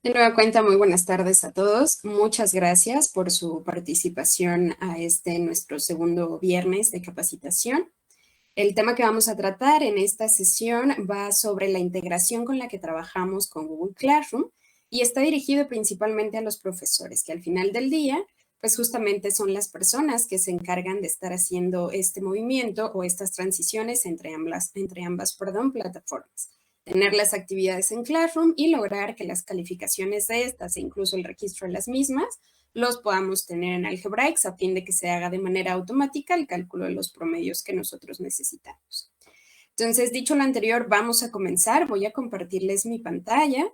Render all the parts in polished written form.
De nueva cuenta, muy buenas tardes a todos. Muchas gracias por su participación a nuestro segundo viernes de capacitación. El tema que vamos a tratar en esta sesión va sobre la integración con la que trabajamos con Google Classroom y está dirigido principalmente a los profesores, que al final del día, pues justamente son las personas que se encargan de estar haciendo este movimiento o estas transiciones entre ambas plataformas. Tener las actividades en Classroom y lograr que las calificaciones de estas e incluso el registro de las mismas los podamos tener en Algebraics a fin de que se haga de manera automática el cálculo de los promedios que nosotros necesitamos. Entonces, dicho lo anterior, vamos a comenzar. Voy a compartirles mi pantalla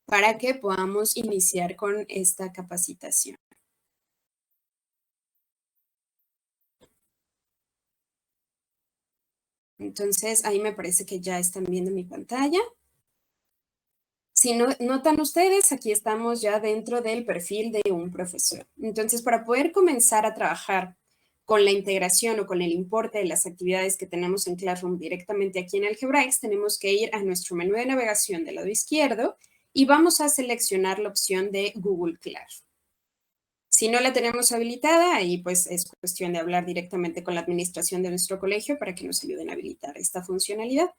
para que podamos iniciar con esta capacitación. Entonces, ahí me parece que ya están viendo mi pantalla. Si no, notan ustedes, aquí estamos ya dentro del perfil de un profesor. Entonces, para poder comenzar a trabajar con la integración o con el importe de las actividades que tenemos en Classroom directamente aquí en Algebraics, tenemos que ir a nuestro menú de navegación del lado izquierdo y vamos a seleccionar la opción de Google Classroom. Si no la tenemos habilitada, ahí pues es cuestión de hablar directamente con la administración de nuestro colegio para que nos ayuden a habilitar esta funcionalidad.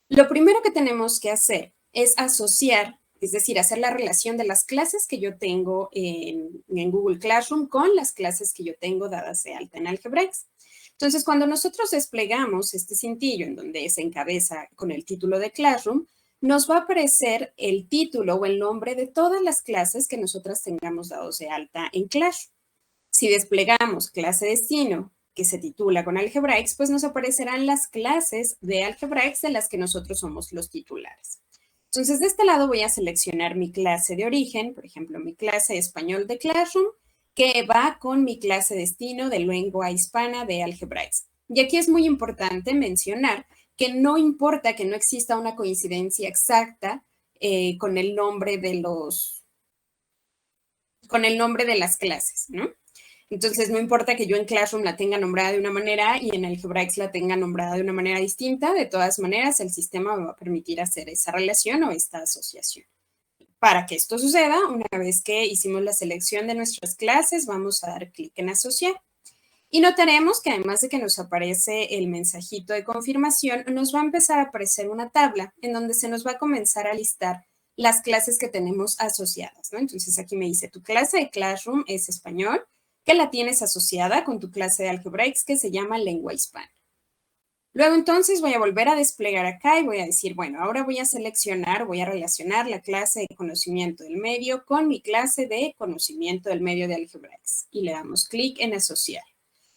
Lo primero que tenemos que hacer es asociar, es decir, hacer la relación de las clases que yo tengo en Google Classroom con las clases que yo tengo dadas de alta en Algebraics. Entonces, cuando nosotros desplegamos este cintillo en donde se encabeza con el título de Classroom, nos va a aparecer el título o el nombre de todas las clases que nosotras tengamos dados de alta en Classroom. Si desplegamos clase destino, que se titula con Algebraics, pues nos aparecerán las clases de Algebraics de las que nosotros somos los titulares. Entonces, de este lado voy a seleccionar mi clase de origen, por ejemplo, mi clase de español de Classroom, que va con mi clase destino de lengua hispana de Algebraics. Y aquí es muy importante mencionar que no importa que no exista una coincidencia exacta con el nombre de las clases, ¿no? Entonces, no importa que yo en Classroom la tenga nombrada de una manera y en Algebraics la tenga nombrada de una manera distinta, de todas maneras, el sistema me va a permitir hacer esa relación o esta asociación. Para que esto suceda, una vez que hicimos la selección de nuestras clases, vamos a dar clic en asociar. Y notaremos que además de que nos aparece el mensajito de confirmación, nos va a empezar a aparecer una tabla en donde se nos va a comenzar a listar las clases que tenemos asociadas, ¿no? Entonces aquí me dice, tu clase de Classroom es español, que la tienes asociada con tu clase de Algebraics que se llama lengua hispana. Luego entonces voy a volver a desplegar acá y voy a decir, bueno, ahora voy a seleccionar, voy a relacionar la clase de conocimiento del medio con mi clase de conocimiento del medio de Algebraics. Y le damos clic en asociar.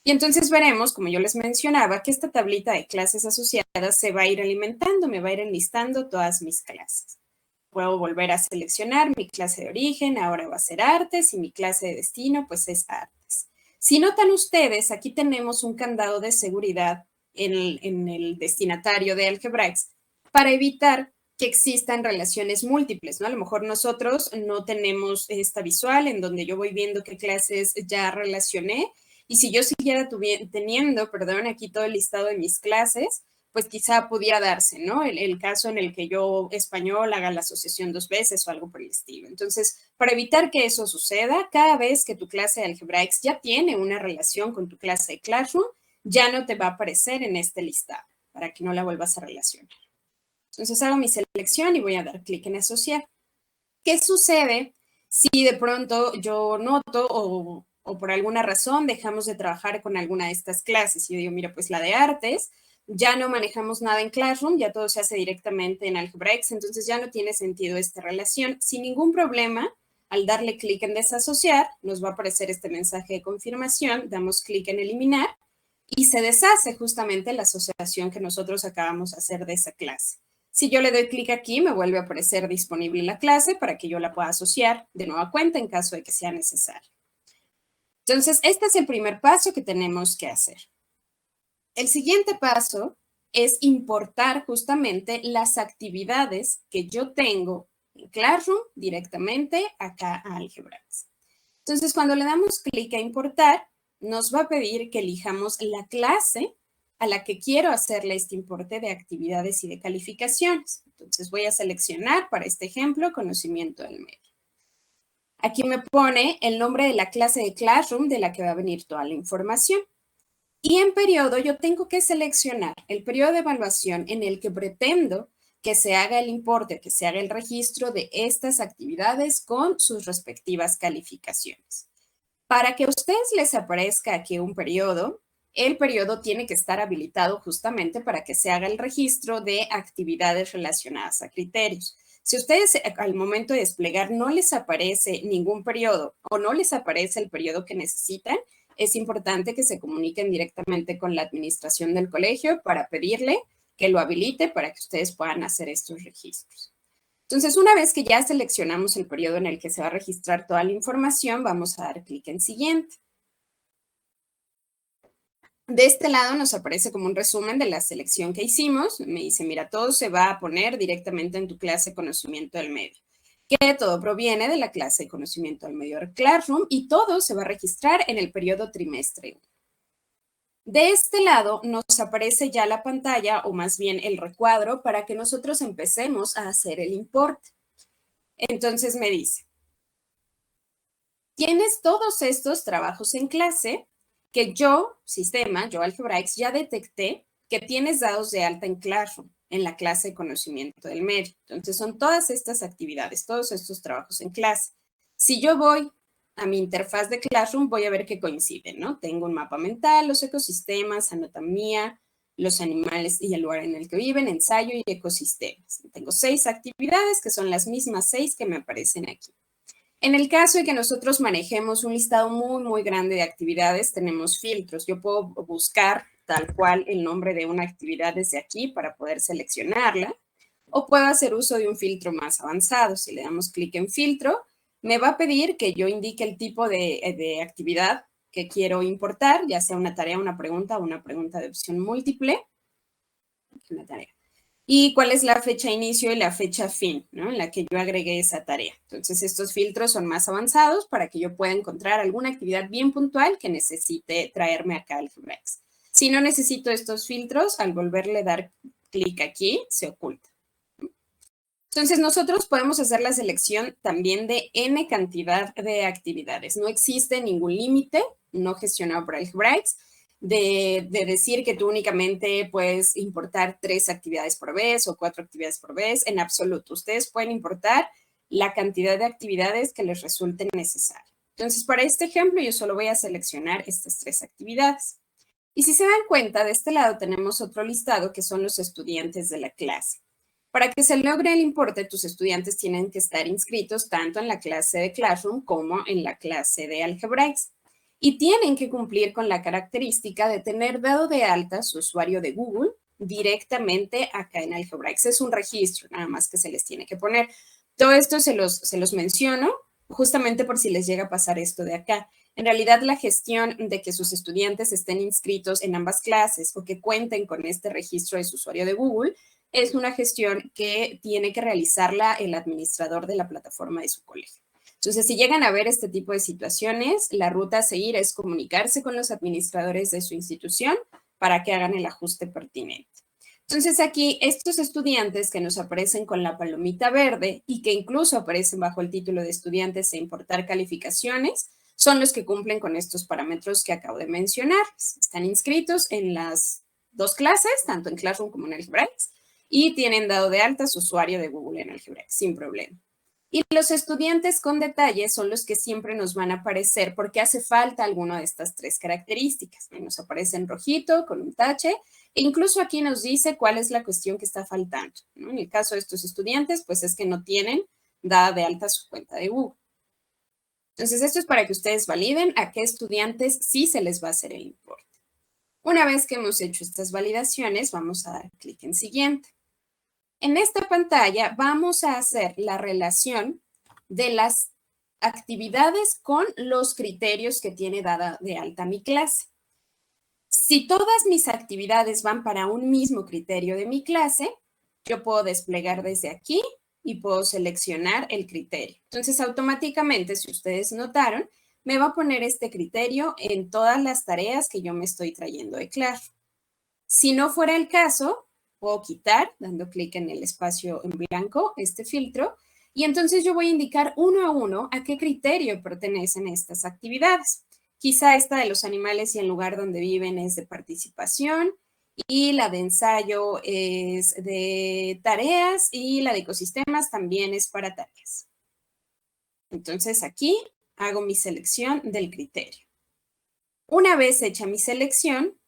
Y entonces veremos, como yo les mencionaba, que esta tablita de clases asociadas se va a ir alimentando, me va a ir enlistando todas mis clases. Puedo volver a seleccionar mi clase de origen, ahora va a ser artes y mi clase de destino pues es artes. Si notan ustedes, aquí tenemos un candado de seguridad en el destinatario de Algebraics para evitar que existan relaciones múltiples, ¿no? A lo mejor nosotros no tenemos esta visual en donde yo voy viendo qué clases ya relacioné y si yo siguiera teniendo, aquí todo el listado de mis clases, pues quizá pudiera darse, ¿no? El caso en el que yo, español, haga la asociación 2 veces o algo por el estilo. Entonces, para evitar que eso suceda, cada vez que tu clase de Algebraics ya tiene una relación con tu clase de Classroom, ya no te va a aparecer en este listado para que no la vuelvas a relacionar. Entonces, hago mi selección y voy a dar clic en asociar. ¿Qué sucede si de pronto yo noto o por alguna razón dejamos de trabajar con alguna de estas clases? Y yo digo, mira, pues la de artes, ya no manejamos nada en Classroom, ya todo se hace directamente en Algebraics, entonces ya no tiene sentido esta relación. Sin ningún problema, al darle clic en desasociar, nos va a aparecer este mensaje de confirmación, damos clic en eliminar y se deshace justamente la asociación que nosotros acabamos de hacer de esa clase. Si yo le doy clic aquí, me vuelve a aparecer disponible la clase para que yo la pueda asociar de nueva cuenta en caso de que sea necesario. Entonces, este es el primer paso que tenemos que hacer. El siguiente paso es importar justamente las actividades que yo tengo en Classroom directamente acá a Algebraics. Entonces, cuando le damos clic a importar, nos va a pedir que elijamos la clase a la que quiero hacerle este importe de actividades y de calificaciones. Entonces voy a seleccionar para este ejemplo conocimiento del medio. Aquí me pone el nombre de la clase de Classroom de la que va a venir toda la información. Y en periodo yo tengo que seleccionar el periodo de evaluación en el que pretendo que se haga el importe, que se haga el registro de estas actividades con sus respectivas calificaciones. Para que a ustedes les aparezca aquí un periodo, el periodo tiene que estar habilitado justamente para que se haga el registro de actividades relacionadas a criterios. Si ustedes al momento de desplegar no les aparece ningún periodo o no les aparece el periodo que necesitan, es importante que se comuniquen directamente con la administración del colegio para pedirle que lo habilite para que ustedes puedan hacer estos registros. Entonces, una vez que ya seleccionamos el periodo en el que se va a registrar toda la información, vamos a dar clic en siguiente. De este lado nos aparece como un resumen de la selección que hicimos. Me dice, mira, todo se va a poner directamente en tu clase conocimiento del medio. Que todo proviene de la clase de conocimiento del medio de Classroom y todo se va a registrar en el periodo trimestre 1. De este lado nos aparece ya la pantalla o más bien el recuadro para que nosotros empecemos a hacer el importe. Entonces me dice, tienes todos estos trabajos en clase que yo, sistema, yo Algebraics, ya detecté que tienes dados de alta en Classroom, en la clase de conocimiento del medio. Entonces son todas estas actividades, todos estos trabajos en clase. Si yo voy a mi interfaz de Classroom, voy a ver que coinciden, ¿no? Tengo un mapa mental, los ecosistemas, anatomía, los animales y el lugar en el que viven, ensayo y ecosistemas. Tengo 6 actividades que son las mismas 6 que me aparecen aquí. En el caso de que nosotros manejemos un listado muy grande de actividades, tenemos filtros. Yo puedo buscar tal cual el nombre de una actividad desde aquí para poder seleccionarla, o puedo hacer uso de un filtro más avanzado. Si le damos clic en filtro, me va a pedir que yo indique el tipo de actividad que quiero importar, ya sea una tarea, una pregunta o una pregunta de opción múltiple. Una tarea. Y cuál es la fecha inicio y la fecha fin, ¿no? En la que yo agregué esa tarea. Entonces, estos filtros son más avanzados para que yo pueda encontrar alguna actividad bien puntual que necesite traerme acá al Algebraics. Si no necesito estos filtros, al volverle a dar clic aquí, se oculta. Entonces, nosotros podemos hacer la selección también de N cantidad de actividades. No existe ningún límite no gestionado por Algebraics de decir que tú únicamente puedes importar 3 actividades por vez o 4 actividades por vez. En absoluto, ustedes pueden importar la cantidad de actividades que les resulten necesarias. Entonces, para este ejemplo, yo solo voy a seleccionar estas 3 actividades. Y si se dan cuenta, de este lado tenemos otro listado que son los estudiantes de la clase. Para que se logre el importe, tus estudiantes tienen que estar inscritos tanto en la clase de Classroom como en la clase de Algebraics. Y tienen que cumplir con la característica de tener dado de alta su usuario de Google directamente acá en Algebraics. Es un registro, nada más que se les tiene que poner. Todo esto se los menciono justamente por si les llega a pasar esto de acá. En realidad, la gestión de que sus estudiantes estén inscritos en ambas clases o que cuenten con este registro de su usuario de Google es una gestión que tiene que realizarla el administrador de la plataforma de su colegio. Entonces, si llegan a ver este tipo de situaciones, la ruta a seguir es comunicarse con los administradores de su institución para que hagan el ajuste pertinente. Entonces, aquí estos estudiantes que nos aparecen con la palomita verde y que incluso aparecen bajo el título de estudiantes e importar calificaciones, son los que cumplen con estos parámetros que acabo de mencionar. Están inscritos en las 2 clases, tanto en Classroom como en Algebraics, y tienen dado de alta su usuario de Google en Algebraics, sin problema. Y los estudiantes con detalle son los que siempre nos van a aparecer porque hace falta alguna de estas 3 características. Nos aparece en rojito con un tache e incluso aquí nos dice cuál es la cuestión que está faltando, ¿no? En el caso de estos estudiantes, pues es que no tienen dada de alta su cuenta de Google. Entonces, esto es para que ustedes validen a qué estudiantes sí se les va a hacer el importe. Una vez que hemos hecho estas validaciones, vamos a dar clic en siguiente. En esta pantalla vamos a hacer la relación de las actividades con los criterios que tiene dada de alta mi clase. Si todas mis actividades van para un mismo criterio de mi clase, yo puedo desplegar desde aquí y puedo seleccionar el criterio. Entonces, automáticamente, si ustedes notaron, me va a poner este criterio en todas las tareas que yo me estoy trayendo de Classroom. Si no fuera el caso, puedo quitar, dando clic en el espacio en blanco, este filtro, y entonces yo voy a indicar uno a uno a qué criterio pertenecen estas actividades. Quizá esta de los animales y el lugar donde viven es de participación, y la de ensayo es de tareas, y la de ecosistemas también es para tareas. Entonces aquí hago mi selección del criterio. Una vez hecha mi selección,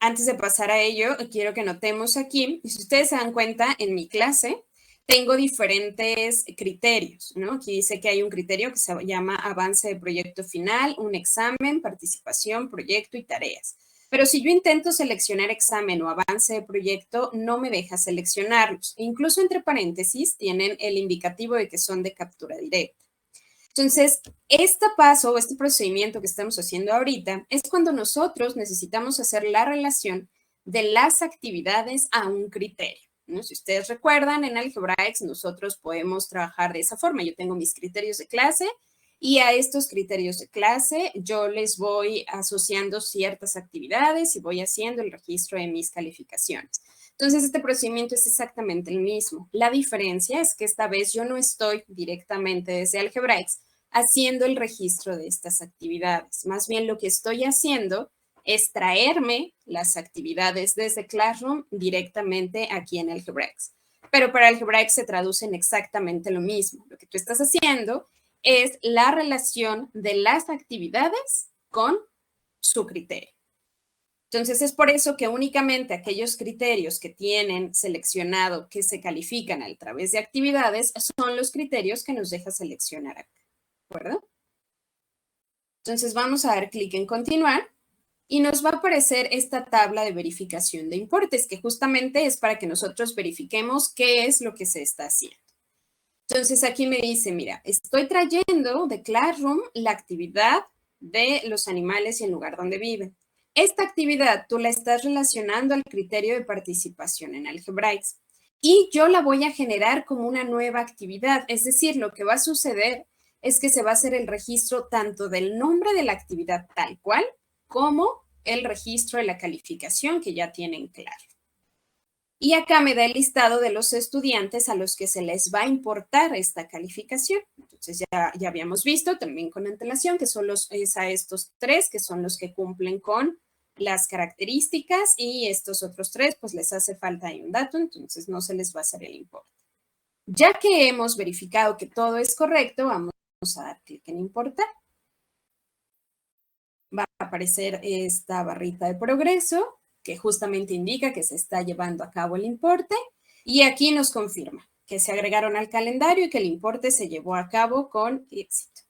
antes de pasar a ello, quiero que notemos aquí, y si ustedes se dan cuenta, en mi clase tengo diferentes criterios, ¿no? Aquí dice que hay un criterio que se llama avance de proyecto final, un examen, participación, proyecto y tareas. Pero si yo intento seleccionar examen o avance de proyecto, no me deja seleccionarlos. Incluso entre paréntesis tienen el indicativo de que son de captura directa. Entonces, este paso o este procedimiento que estamos haciendo ahorita es cuando nosotros necesitamos hacer la relación de las actividades a un criterio, ¿no? Si ustedes recuerdan, en Algebraics nosotros podemos trabajar de esa forma. Yo tengo mis criterios de clase y a estos criterios de clase yo les voy asociando ciertas actividades y voy haciendo el registro de mis calificaciones. Entonces, este procedimiento es exactamente el mismo. La diferencia es que esta vez yo no estoy directamente desde Algebraics haciendo el registro de estas actividades. Más bien lo que estoy haciendo es traerme las actividades desde Classroom directamente aquí en Algebraics. Pero para Algebraics se traducen exactamente lo mismo. Lo que tú estás haciendo es la relación de las actividades con su criterio. Entonces, es por eso que únicamente aquellos criterios que tienen seleccionado que se califican a través de actividades son los criterios que nos deja seleccionar acá. ¿De acuerdo? Entonces, vamos a dar clic en continuar y nos va a aparecer esta tabla de verificación de importes, que justamente es para que nosotros verifiquemos qué es lo que se está haciendo. Entonces, aquí me dice, mira, estoy trayendo de Classroom la actividad de los animales y el lugar donde viven. Esta actividad tú la estás relacionando al criterio de participación en Algebraics y yo la voy a generar como una nueva actividad. Es decir, lo que va a suceder es que se va a hacer el registro tanto del nombre de la actividad tal cual como el registro de la calificación que ya tienen claro. Y acá me da el listado de los estudiantes a los que se les va a importar esta calificación. Entonces ya habíamos visto también con antelación que son es a estos 3 que son los que cumplen con las características y estos otros 3 pues les hace falta ahí un dato, entonces no se les va a hacer el importe. Ya que hemos verificado que todo es correcto, vamos a dar clic en importar. Va a aparecer esta barrita de progreso que justamente indica que se está llevando a cabo el importe y aquí nos confirma que se agregaron al calendario y que el importe se llevó a cabo con éxito.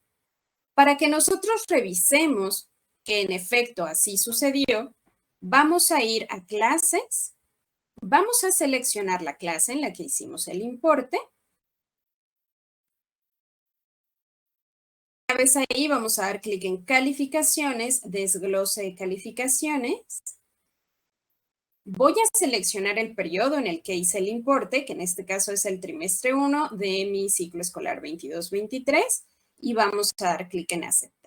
Para que nosotros revisemos que en efecto así sucedió, vamos a ir a clases, vamos a seleccionar la clase en la que hicimos el importe. Una vez ahí vamos a dar clic en calificaciones, desglose de calificaciones. Voy a seleccionar el periodo en el que hice el importe, que en este caso es el trimestre 1 de mi ciclo escolar 22-23, y vamos a dar clic en aceptar.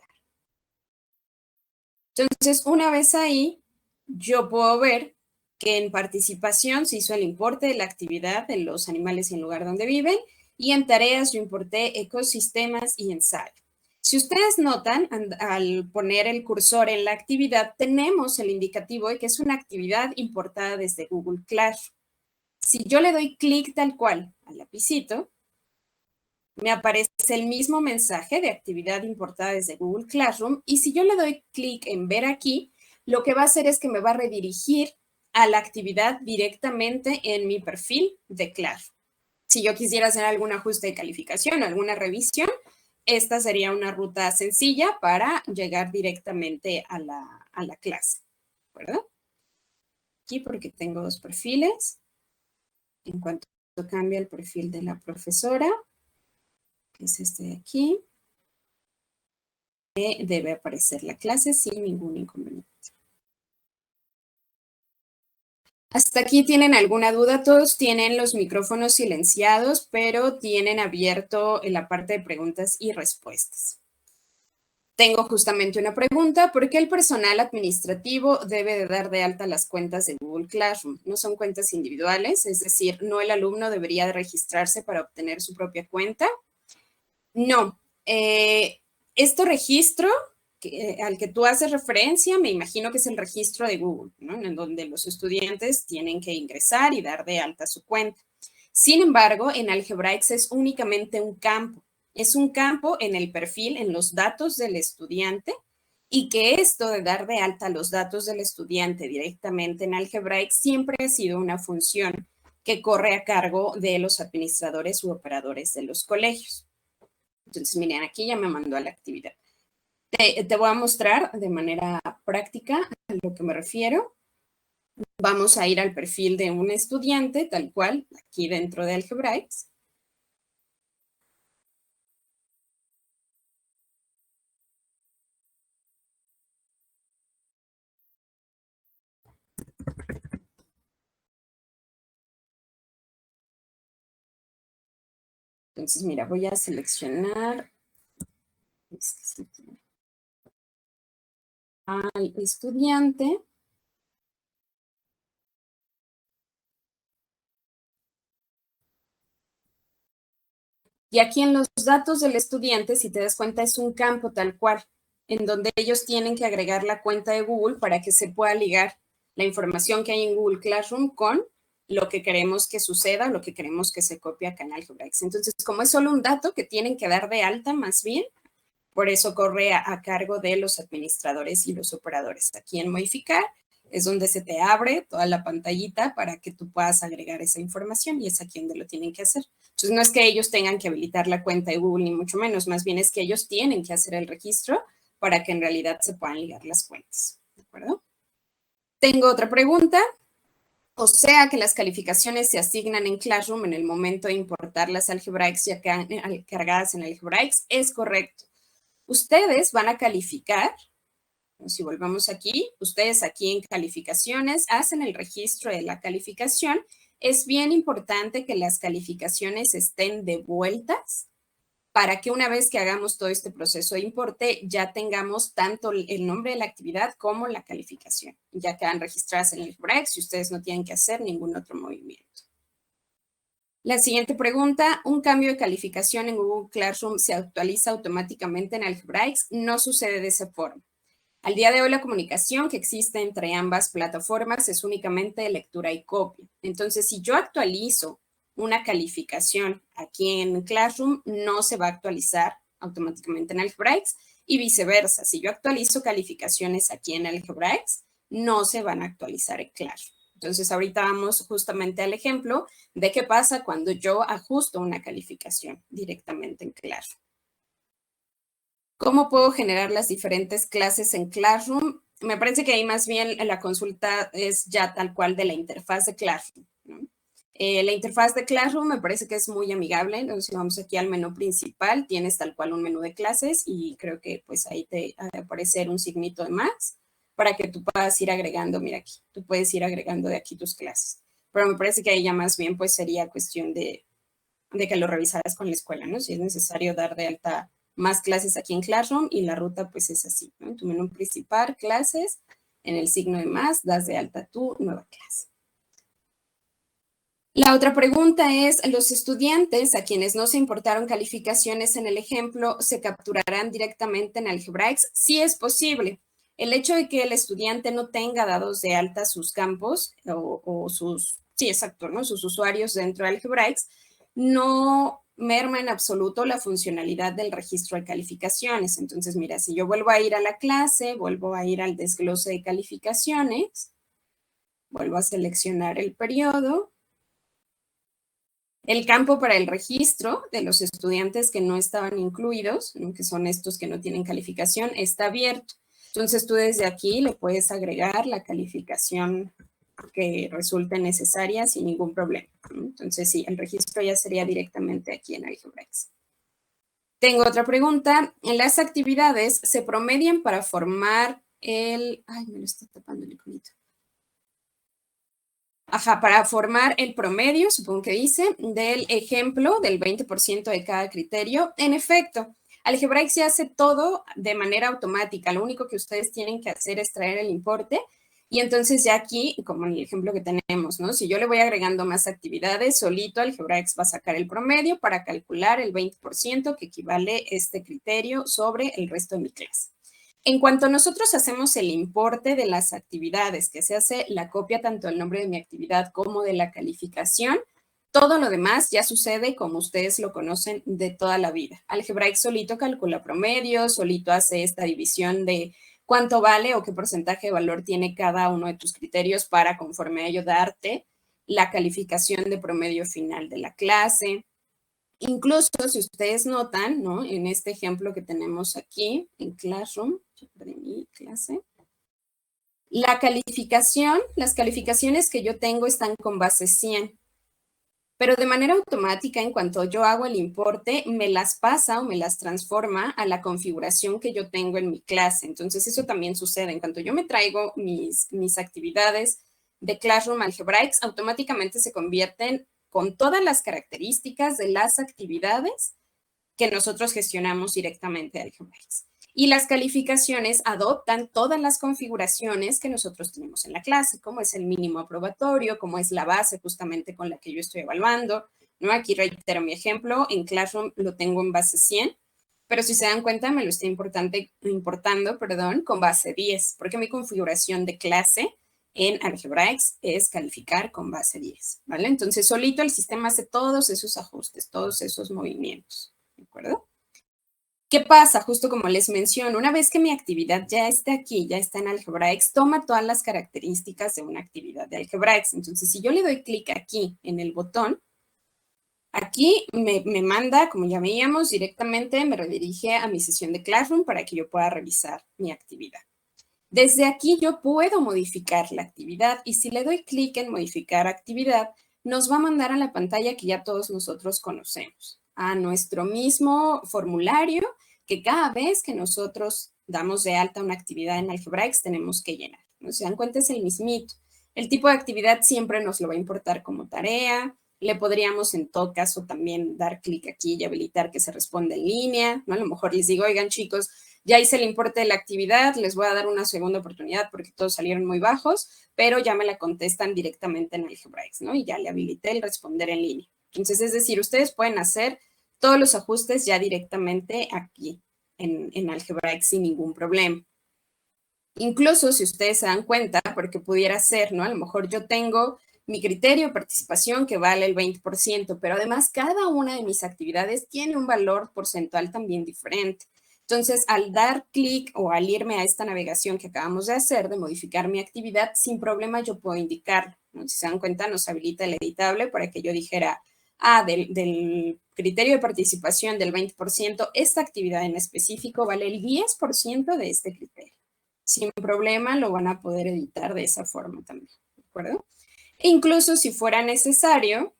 Entonces, una vez ahí, yo puedo ver que en participación se hizo el importe de la actividad de los animales y el lugar donde viven, y en tareas yo importé ecosistemas y ensayo. Si ustedes notan, al poner el cursor en la actividad, tenemos el indicativo de que es una actividad importada desde Google Classroom. Si yo le doy clic tal cual al lapicito, me aparece el mismo mensaje de actividad importada desde Google Classroom y si yo le doy clic en ver aquí, lo que va a hacer es que me va a redirigir a la actividad directamente en mi perfil de Classroom. Si yo quisiera hacer algún ajuste de calificación, alguna revisión, esta sería una ruta sencilla para llegar directamente a la clase, ¿verdad? Aquí porque tengo 2 perfiles. En cuanto cambia el perfil de la profesora, que es este de aquí, debe aparecer la clase sin ningún inconveniente. ¿Hasta aquí tienen alguna duda? Todos tienen los micrófonos silenciados, pero tienen abierto en la parte de preguntas y respuestas. Tengo justamente una pregunta. ¿Por qué el personal administrativo debe de dar de alta las cuentas de Google Classroom? No son cuentas individuales, es decir, no el alumno debería de registrarse para obtener su propia cuenta. No. Este registro al que tú haces referencia, me imagino que es el registro de Google, ¿no? En donde los estudiantes tienen que ingresar y dar de alta su cuenta. Sin embargo, en Algebraics es únicamente un campo. Es un campo en el perfil, en los datos del estudiante, y que esto de dar de alta los datos del estudiante directamente en Algebraics siempre ha sido una función que corre a cargo de los administradores u operadores de los colegios. Entonces, miren, aquí ya me mandó a la actividad. Te voy a mostrar de manera práctica a lo que me refiero. Vamos a ir al perfil de un estudiante, tal cual, aquí dentro de Algebraics. Entonces, mira, voy a seleccionar al estudiante. Y aquí en los datos del estudiante, si te das cuenta, es un campo tal cual, en donde ellos tienen que agregar la cuenta de Google para que se pueda ligar la información que hay en Google Classroom con lo que queremos que suceda, lo que queremos que se copie acá en Algebraics. Entonces, como es solo un dato que tienen que dar de alta más bien, por eso corre a cargo de los administradores y los operadores. Aquí en modificar es donde se te abre toda la pantallita para que tú puedas agregar esa información y es aquí donde lo tienen que hacer. Entonces, no es que ellos tengan que habilitar la cuenta de Google, ni mucho menos, más bien es que ellos tienen que hacer el registro para que en realidad se puedan ligar las cuentas. ¿De acuerdo? Tengo otra pregunta. O sea que las calificaciones se asignan en Classroom en el momento de importar las Algebraics ya cargadas en Algebraics. Es correcto. Ustedes van a calificar, si volvamos aquí, ustedes aquí en calificaciones hacen el registro de la calificación. Es bien importante que las calificaciones estén devueltas para que una vez que hagamos todo este proceso de importe ya tengamos tanto el nombre de la actividad como la calificación. Ya quedan registradas en el Algebraics y ustedes no tienen que hacer ningún otro movimiento. La siguiente pregunta, ¿un cambio de calificación en Google Classroom se actualiza automáticamente en Algebraics? No sucede de esa forma. Al día de hoy la comunicación que existe entre ambas plataformas es únicamente de lectura y copia. Entonces, si yo actualizo una calificación aquí en Classroom, no se va a actualizar automáticamente en Algebraics y viceversa. Si yo actualizo calificaciones aquí en Algebraics, no se van a actualizar en Classroom. Entonces, ahorita vamos justamente al ejemplo de qué pasa cuando yo ajusto una calificación directamente en Classroom. ¿Cómo puedo generar las diferentes clases en Classroom? Me parece que ahí más bien la consulta es ya tal cual de la interfaz de Classroom, ¿no? La interfaz de Classroom me parece que es muy amigable. Entonces, vamos aquí al menú principal, tienes tal cual un menú de clases y creo que pues ahí te ha de aparecer un signito de más para que tú puedas ir agregando, mira aquí, tú puedes ir agregando de aquí tus clases. Pero me parece que ahí ya más bien pues sería cuestión de que lo revisaras con la escuela, ¿no? Si es necesario dar de alta más clases aquí en Classroom y la ruta pues es así, ¿no? En tu menú principal, clases, en el signo de más, das de alta tu nueva clase. La otra pregunta es, ¿los estudiantes a quienes no se importaron calificaciones en el ejemplo se capturarán directamente en Algebraics? Sí es posible. El hecho de que el estudiante no tenga dados de alta sus campos o sus, sí, exacto, ¿no? Sus usuarios dentro de Algebraics no merma en absoluto la funcionalidad del registro de calificaciones. Entonces, mira, si yo vuelvo a ir a la clase, vuelvo a ir al desglose de calificaciones, vuelvo a seleccionar el periodo. El campo para el registro de los estudiantes que no estaban incluidos, que son estos que no tienen calificación, está abierto. Entonces tú desde aquí le puedes agregar la calificación que resulte necesaria sin ningún problema. Entonces sí, el registro ya sería directamente aquí en Algebraics. Tengo otra pregunta. En las actividades se promedian para formar el... Ay, me lo está tapando el iconito. Ajá, para formar el promedio, supongo que dice, del ejemplo del 20% de cada criterio. En efecto, Algebraic se hace todo de manera automática. Lo único que ustedes tienen que hacer es traer el importe. Y entonces ya aquí, como en el ejemplo que tenemos, ¿no? Si yo le voy agregando más actividades, solito Algebraic va a sacar el promedio para calcular el 20% que equivale este criterio sobre el resto de mi clase. En cuanto nosotros hacemos el importe de las actividades, que se hace la copia tanto del nombre de mi actividad como de la calificación, todo lo demás ya sucede como ustedes lo conocen de toda la vida. Algebraic solito calcula promedio, solito hace esta división de cuánto vale o qué porcentaje de valor tiene cada uno de tus criterios para, conforme a ello, darte la calificación de promedio final de la clase. Incluso si ustedes notan, ¿no? En este ejemplo que tenemos aquí en Classroom, yo perdí mi clase, la calificación, las calificaciones que yo tengo están con base 100. Pero de manera automática, en cuanto yo hago el importe, me las pasa o me las transforma a la configuración que yo tengo en mi clase. Entonces, eso también sucede. En cuanto yo me traigo mis actividades de Classroom Algebraic, automáticamente se convierten con todas las características de las actividades que nosotros gestionamos directamente Algebraic. Y las calificaciones adoptan todas las configuraciones que nosotros tenemos en la clase, como es el mínimo aprobatorio, como es la base justamente con la que yo estoy evaluando, ¿no? Aquí reitero mi ejemplo, en Classroom lo tengo en base 100, pero si se dan cuenta me lo estoy importando, con base 10, porque mi configuración de clase en Algebraic es calificar con base 10, ¿vale? Entonces solito el sistema hace todos esos ajustes, todos esos movimientos, ¿de acuerdo? ¿Qué pasa? Justo como les menciono, una vez que mi actividad ya está aquí, ya está en Algebraic, toma todas las características de una actividad de Algebraic. Entonces, si yo le doy clic aquí en el botón, aquí me manda, como ya veíamos, directamente me redirige a mi sesión de Classroom para que yo pueda revisar mi actividad. Desde aquí yo puedo modificar la actividad y si le doy clic en modificar actividad, nos va a mandar a la pantalla que ya todos nosotros conocemos, a nuestro mismo formulario que cada vez que nosotros damos de alta una actividad en Algebraic tenemos que llenar. ¿No se dan cuenta? Es el mismito. El tipo de actividad siempre nos lo va a importar como tarea. Le podríamos en todo caso también dar clic aquí y habilitar que se responda en línea, ¿no? A lo mejor les digo, oigan chicos, ya hice el importe de la actividad, les voy a dar una segunda oportunidad porque todos salieron muy bajos, pero ya me la contestan directamente en Algebraic, ¿no? Y ya le habilité el responder en línea. Entonces, es decir, ustedes pueden hacer todos los ajustes ya directamente aquí en Algebraic sin ningún problema. Incluso si ustedes se dan cuenta, porque pudiera ser, ¿no? A lo mejor yo tengo mi criterio de participación que vale el 20%, pero además cada una de mis actividades tiene un valor porcentual también diferente. Entonces, al dar clic o al irme a esta navegación que acabamos de hacer, de modificar mi actividad, sin problema yo puedo indicarlo, ¿no? Si se dan cuenta, nos habilita el editable para que yo dijera, del criterio de participación del 20%, esta actividad en específico vale el 10% de este criterio. Sin problema lo van a poder editar de esa forma también, ¿de acuerdo? E incluso si fuera necesario,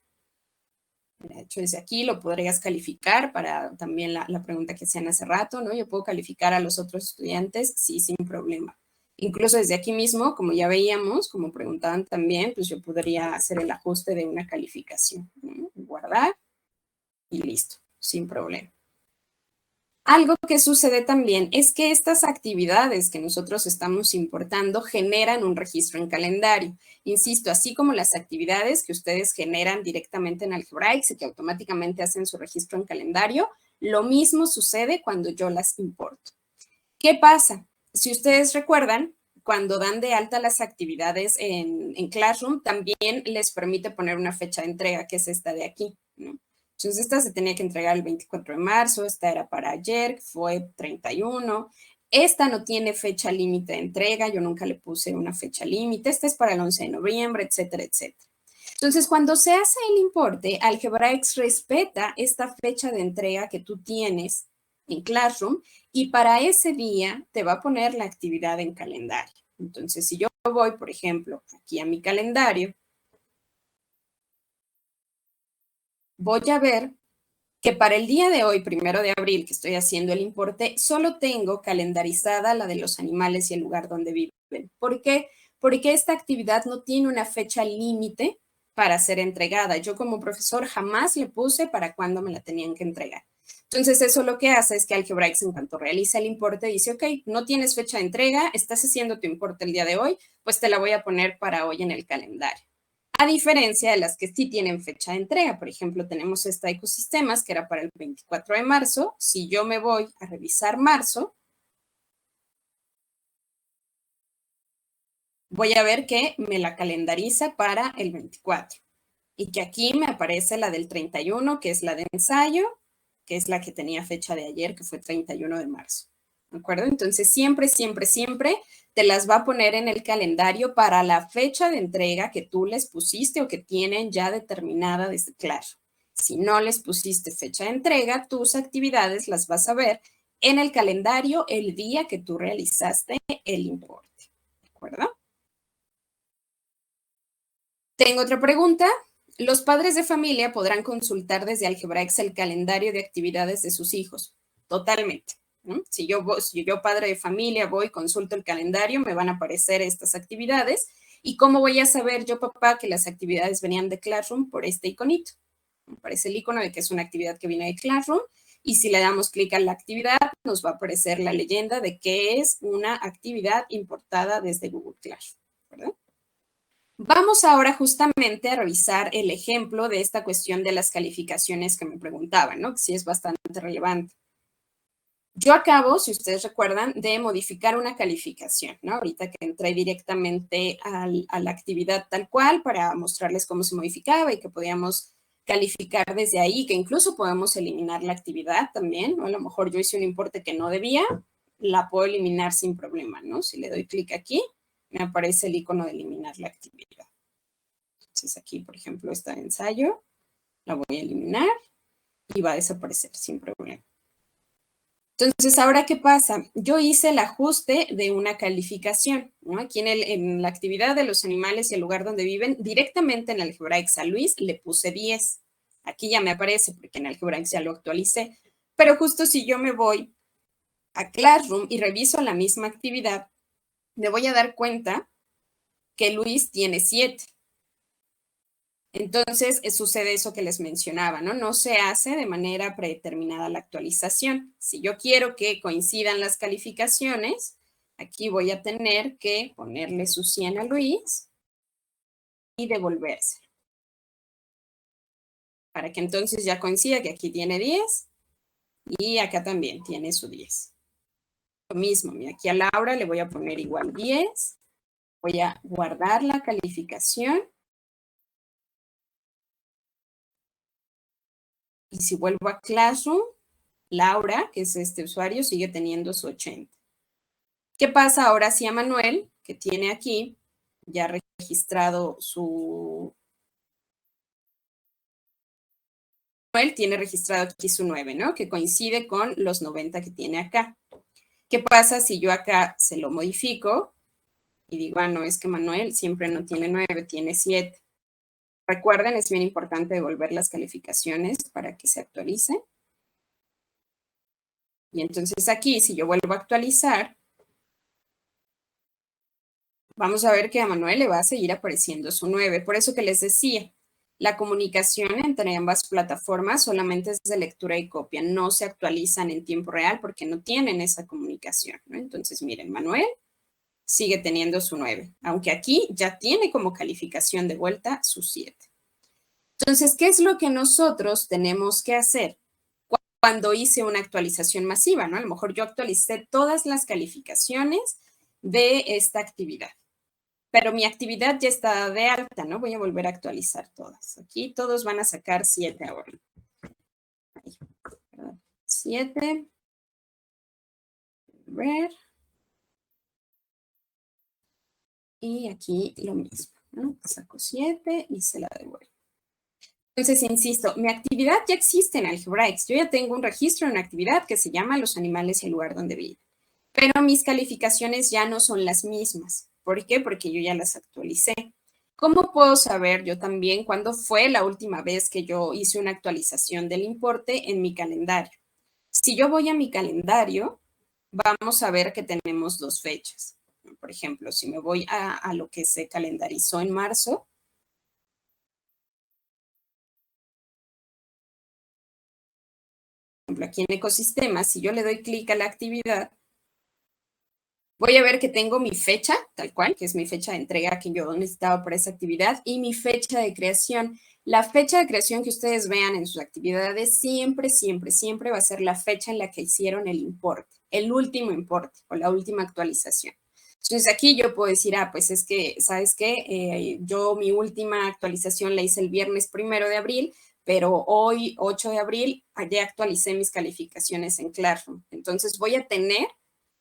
de hecho desde aquí lo podrías calificar para también la pregunta que hacían hace rato, ¿no? Yo puedo calificar a los otros estudiantes, sí, sin problema. Incluso desde aquí mismo, como ya veíamos, como preguntaban también, pues yo podría hacer el ajuste de una calificación, ¿no? Guardar y listo, sin problema. Algo que sucede también es que estas actividades que nosotros estamos importando generan un registro en calendario. Insisto, así como las actividades que ustedes generan directamente en Algebraic y que automáticamente hacen su registro en calendario, lo mismo sucede cuando yo las importo. ¿Qué pasa? Si ustedes recuerdan, cuando dan de alta las actividades en Classroom, también les permite poner una fecha de entrega, que es esta de aquí, ¿no? Entonces, esta se tenía que entregar el 24 de marzo, esta era para ayer, que fue 31. Esta no tiene fecha límite de entrega, yo nunca le puse una fecha límite, esta es para el 11 de noviembre, etcétera, etcétera. Entonces, cuando se hace el importe, Algebraic respeta esta fecha de entrega que tú tienes en Classroom y para ese día te va a poner la actividad en calendario. Entonces, si yo voy, por ejemplo, aquí a mi calendario, voy a ver que para el día de hoy, 1 de abril, que estoy haciendo el importe, solo tengo calendarizada la de los animales y el lugar donde viven. ¿Por qué? Porque esta actividad no tiene una fecha límite para ser entregada. Yo como profesor jamás le puse para cuándo me la tenían que entregar. Entonces, eso lo que hace es que Algebraics, en cuanto realiza el importe, dice, ok, no tienes fecha de entrega, estás haciendo tu importe el día de hoy, pues te la voy a poner para hoy en el calendario. A diferencia de las que sí tienen fecha de entrega. Por ejemplo, tenemos esta ecosistemas que era para el 24 de marzo. Si yo me voy a revisar marzo, voy a ver que me la calendariza para el 24 y que aquí me aparece la del 31, que es la de ensayo, que es la que tenía fecha de ayer, que fue 31 de marzo. ¿De acuerdo? Entonces, siempre, siempre, siempre te las va a poner en el calendario para la fecha de entrega que tú les pusiste o que tienen ya determinada desde Classroom. Si no les pusiste fecha de entrega, tus actividades las vas a ver en el calendario el día que tú realizaste el importe. ¿De acuerdo? Tengo otra pregunta. Los padres de familia podrán consultar desde Algebraics el calendario de actividades de sus hijos. Totalmente. ¿No? Si yo, padre de familia, voy, consulto el calendario, me van a aparecer estas actividades. ¿Y cómo voy a saber yo, papá, que las actividades venían de Classroom? Por este iconito. Me aparece el icono de que es una actividad que viene de Classroom. Y si le damos clic a la actividad, nos va a aparecer la leyenda de que es una actividad importada desde Google Classroom. ¿Verdad? Vamos ahora justamente a revisar el ejemplo de esta cuestión de las calificaciones que me preguntaban, ¿no? Que sí es bastante relevante. Yo acabo, si ustedes recuerdan, de modificar una calificación, ¿no? Ahorita que entré directamente a la actividad tal cual para mostrarles cómo se modificaba y que podíamos calificar desde ahí, que incluso podemos eliminar la actividad también, ¿no? A lo mejor yo hice un importe que no debía, la puedo eliminar sin problema, ¿no? Si le doy clic aquí, me aparece el icono de eliminar la actividad. Entonces aquí, por ejemplo, está el ensayo, la voy a eliminar y va a desaparecer sin problema. Entonces, ¿ahora qué pasa? Yo hice el ajuste de una calificación, ¿no? Aquí en la actividad de los animales y el lugar donde viven, directamente en Algebraics a Luis le puse 10. Aquí ya me aparece porque en Algebraics ya lo actualicé. Pero justo si yo me voy a Classroom y reviso la misma actividad, me voy a dar cuenta que Luis tiene 7. Entonces, sucede eso que les mencionaba, ¿no? No se hace de manera predeterminada la actualización. Si yo quiero que coincidan las calificaciones, aquí voy a tener que ponerle su 100 a Luis y devolverse. Para que entonces ya coincida que aquí tiene 10 y acá también tiene su 10. Lo mismo, aquí a Laura le voy a poner igual 10. Voy a guardar la calificación. Y si vuelvo a Classroom, Laura, que es este usuario, sigue teniendo su 80. ¿Qué pasa ahora si a Manuel, que tiene aquí ya registrado su... Manuel tiene registrado aquí su 9, ¿no? Que coincide con los 90 que tiene acá. ¿Qué pasa si yo acá se lo modifico y digo, no, es que Manuel siempre no tiene 9, tiene 7? Recuerden, es bien importante devolver las calificaciones para que se actualice. Y entonces aquí, si yo vuelvo a actualizar, vamos a ver que a Manuel le va a seguir apareciendo su 9. Por eso que les decía, la comunicación entre ambas plataformas solamente es de lectura y copia. No se actualizan en tiempo real porque no tienen esa comunicación, ¿no? Entonces, miren, Manuel sigue teniendo su 9, aunque aquí ya tiene como calificación de vuelta su 7. Entonces, ¿qué es lo que nosotros tenemos que hacer cuando hice una actualización masiva, ¿no? A lo mejor yo actualicé todas las calificaciones de esta actividad. Pero mi actividad ya está de alta, ¿no? Voy a volver a actualizar todas. Aquí todos van a sacar 7 ahora. Ahí, 7. Ver. Y aquí lo mismo, ¿no? Saco 7 y se la devuelvo. Entonces, insisto, mi actividad ya existe en Algebraics. Yo ya tengo un registro en una actividad que se llama Los animales y el lugar donde viven. Pero mis calificaciones ya no son las mismas. ¿Por qué? Porque yo ya las actualicé. ¿Cómo puedo saber yo también cuándo fue la última vez que yo hice una actualización del importe en mi calendario? Si yo voy a mi calendario, vamos a ver que tenemos 2 fechas. Por ejemplo, si me voy a lo que se calendarizó en marzo, ejemplo, aquí en ecosistemas, si yo le doy clic a la actividad, voy a ver que tengo mi fecha, tal cual, que es mi fecha de entrega que yo necesitaba para esa actividad, y mi fecha de creación. La fecha de creación que ustedes vean en sus actividades siempre, siempre, siempre va a ser la fecha en la que hicieron el importe, el último importe o la última actualización. Entonces aquí yo puedo decir, pues es que, ¿sabes qué? Yo mi última actualización la hice el viernes 1 de abril, pero hoy, 8 de abril, ya actualicé mis calificaciones en Classroom. Entonces voy a tener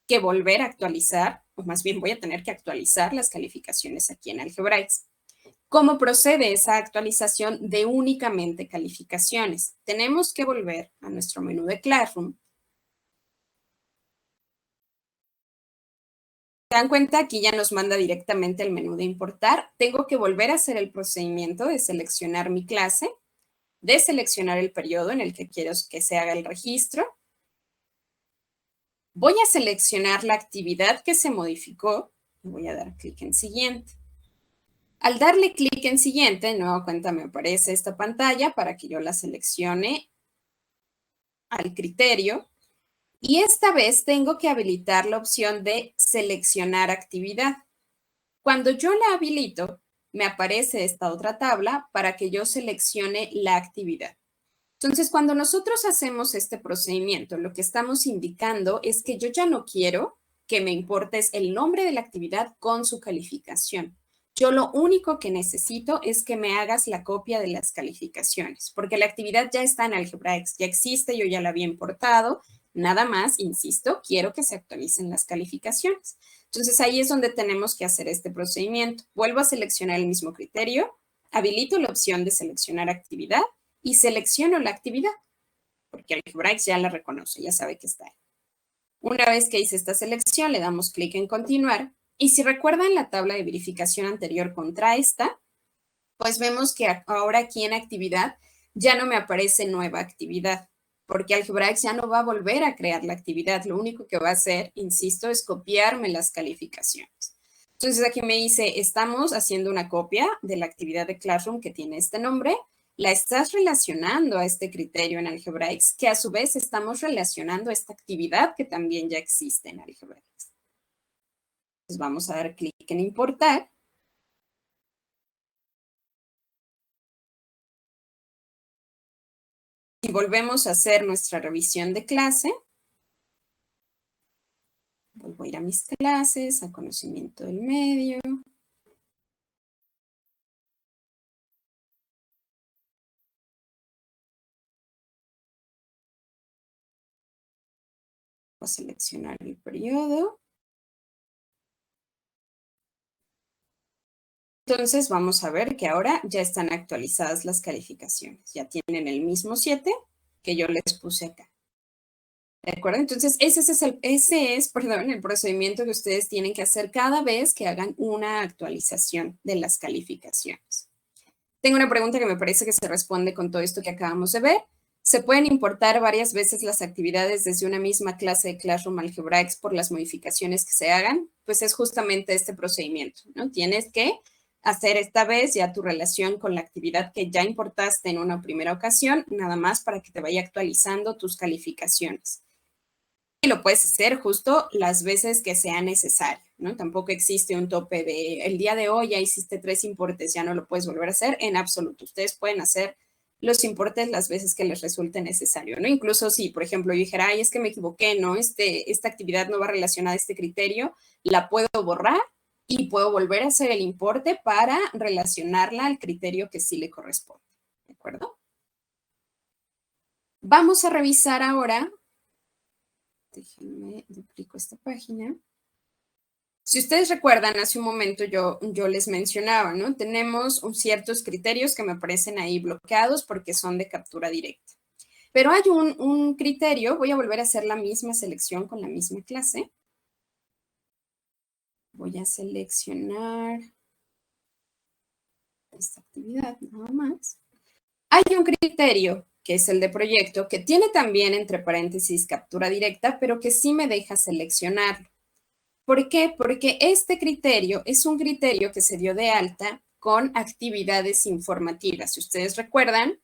que volver a actualizar, o más bien voy a tener que actualizar las calificaciones aquí en Algebraics. ¿Cómo procede esa actualización de únicamente calificaciones? Tenemos que volver a nuestro menú de Classroom. ¿Se dan cuenta? Aquí ya nos manda directamente al menú de importar. Tengo que volver a hacer el procedimiento de seleccionar mi clase, de seleccionar el periodo en el que quiero que se haga el registro. Voy a seleccionar la actividad que se modificó y voy a dar clic en siguiente. Al darle clic en siguiente, de nueva cuenta me aparece esta pantalla para que yo la seleccione al criterio. Y esta vez tengo que habilitar la opción de seleccionar actividad. Cuando yo la habilito, me aparece esta otra tabla para que yo seleccione la actividad. Entonces, cuando nosotros hacemos este procedimiento, lo que estamos indicando es que yo ya no quiero que me importes el nombre de la actividad con su calificación. Yo lo único que necesito es que me hagas la copia de las calificaciones, porque la actividad ya está en Algebraics, ya existe, yo ya la había importado, nada más, insisto, quiero que se actualicen las calificaciones. Entonces, ahí es donde tenemos que hacer este procedimiento. Vuelvo a seleccionar el mismo criterio, habilito la opción de seleccionar actividad y selecciono la actividad, porque Algebraics ya la reconoce, ya sabe que está ahí. Una vez que hice esta selección, le damos clic en continuar. Y si recuerdan la tabla de verificación anterior contra esta, pues vemos que ahora aquí en actividad ya no me aparece nueva actividad, porque Algebraics ya no va a volver a crear la actividad. Lo único que va a hacer, insisto, es copiarme las calificaciones. Entonces aquí me dice, estamos haciendo una copia de la actividad de Classroom que tiene este nombre. La estás relacionando a este criterio en Algebraics, que a su vez estamos relacionando a esta actividad que también ya existe en Algebraics. Entonces vamos a dar clic en importar. Si volvemos a hacer nuestra revisión de clase, vuelvo a ir a mis clases, a conocimiento del medio. Voy a seleccionar el periodo. Entonces vamos a ver que ahora ya están actualizadas las calificaciones. Ya tienen el mismo 7 que yo les puse acá. ¿De acuerdo? Entonces, ese es el procedimiento que ustedes tienen que hacer cada vez que hagan una actualización de las calificaciones. Tengo una pregunta que me parece que se responde con todo esto que acabamos de ver. ¿Se pueden importar varias veces las actividades desde una misma clase de Classroom Algebraics por las modificaciones que se hagan? Pues es justamente este procedimiento, ¿no? Tienes que hacer esta vez ya tu relación con la actividad que ya importaste en una primera ocasión, nada más para que te vaya actualizando tus calificaciones. Y lo puedes hacer justo las veces que sea necesario, ¿no? Tampoco existe un tope de el día de hoy ya hiciste 3 importes, ya no lo puedes volver a hacer en absoluto. Ustedes pueden hacer los importes las veces que les resulte necesario, ¿no? Incluso si, por ejemplo, yo dijera, es que me equivoqué, ¿no? Esta actividad no va relacionada a este criterio, la puedo borrar y puedo volver a hacer el importe para relacionarla al criterio que sí le corresponde, ¿de acuerdo? Vamos a revisar ahora. Déjenme duplico esta página. Si ustedes recuerdan, hace un momento yo les mencionaba, ¿no? Tenemos ciertos criterios que me aparecen ahí bloqueados porque son de captura directa. Pero hay un criterio, voy a volver a hacer la misma selección con la misma clase. Voy a seleccionar esta actividad nada más. Hay un criterio que es el de proyecto, que tiene también entre paréntesis captura directa, pero que sí me deja seleccionarlo. ¿Por qué? Porque este criterio es un criterio que se dio de alta con actividades informativas. Si ustedes recuerdan,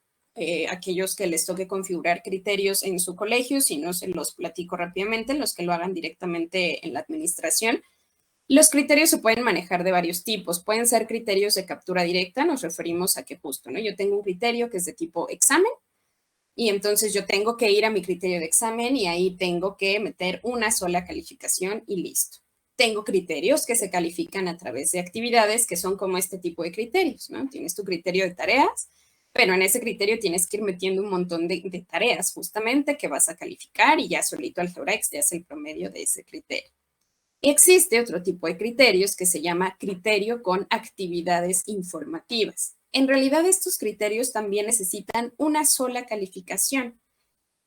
aquellos que les toque configurar criterios en su colegio, si no se los platico rápidamente, los que lo hagan directamente en la administración. Los criterios se pueden manejar de varios tipos. Pueden ser criterios de captura directa, nos referimos a que justo, ¿no? Yo tengo un criterio que es de tipo examen y entonces yo tengo que ir a mi criterio de examen y ahí tengo que meter una sola calificación y listo. Tengo criterios que se califican a través de actividades que son como este tipo de criterios, ¿no? Tienes tu criterio de tareas, pero en ese criterio tienes que ir metiendo un montón de tareas justamente que vas a calificar y ya solito Algebra-X te hace el promedio de ese criterio. Existe otro tipo de criterios que se llama criterio con actividades informativas. En realidad estos criterios también necesitan una sola calificación,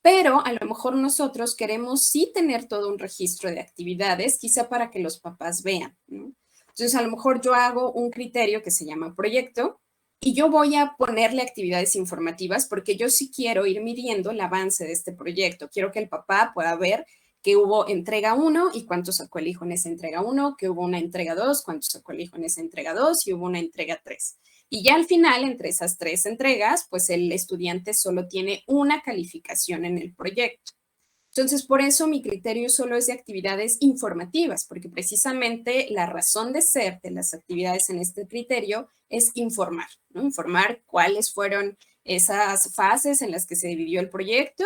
pero a lo mejor nosotros queremos sí tener todo un registro de actividades, quizá para que los papás vean, ¿no? Entonces a lo mejor yo hago un criterio que se llama proyecto y yo voy a ponerle actividades informativas porque yo sí quiero ir midiendo el avance de este proyecto. Quiero que el papá pueda ver que hubo entrega 1 y cuánto sacó el hijo en esa entrega 1, que hubo una entrega 2, cuánto sacó el hijo en esa entrega 2 y hubo una entrega 3. Y ya al final, entre esas 3 entregas, pues el estudiante solo tiene una calificación en el proyecto. Entonces, por eso mi criterio solo es de actividades informativas, porque precisamente la razón de ser de las actividades en este criterio es informar, ¿no? Informar cuáles fueron esas fases en las que se dividió el proyecto,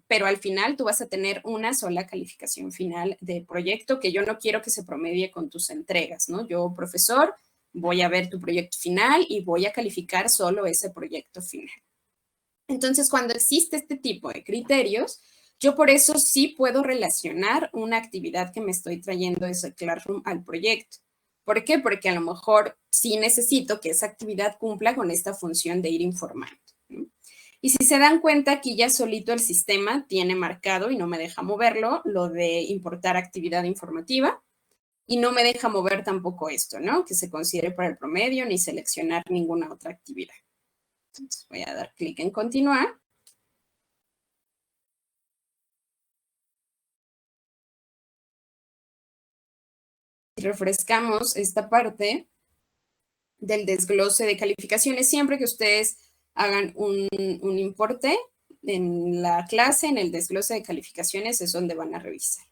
pero al final tú vas a tener una sola calificación final de proyecto que yo no quiero que se promedie con tus entregas, ¿no? Yo, profesor, voy a ver tu proyecto final y voy a calificar solo ese proyecto final. Entonces, cuando existe este tipo de criterios, yo por eso sí puedo relacionar una actividad que me estoy trayendo desde Classroom al proyecto. ¿Por qué? Porque a lo mejor sí necesito que esa actividad cumpla con esta función de ir informando, ¿no? Y si se dan cuenta, aquí ya solito el sistema tiene marcado y no me deja moverlo, lo de importar actividad informativa y no me deja mover tampoco esto, ¿no? Que se considere para el promedio ni seleccionar ninguna otra actividad. Entonces voy a dar clic en continuar. Y refrescamos esta parte del desglose de calificaciones, siempre que ustedes hagan un importe en la clase, en el desglose de calificaciones es donde van a revisar.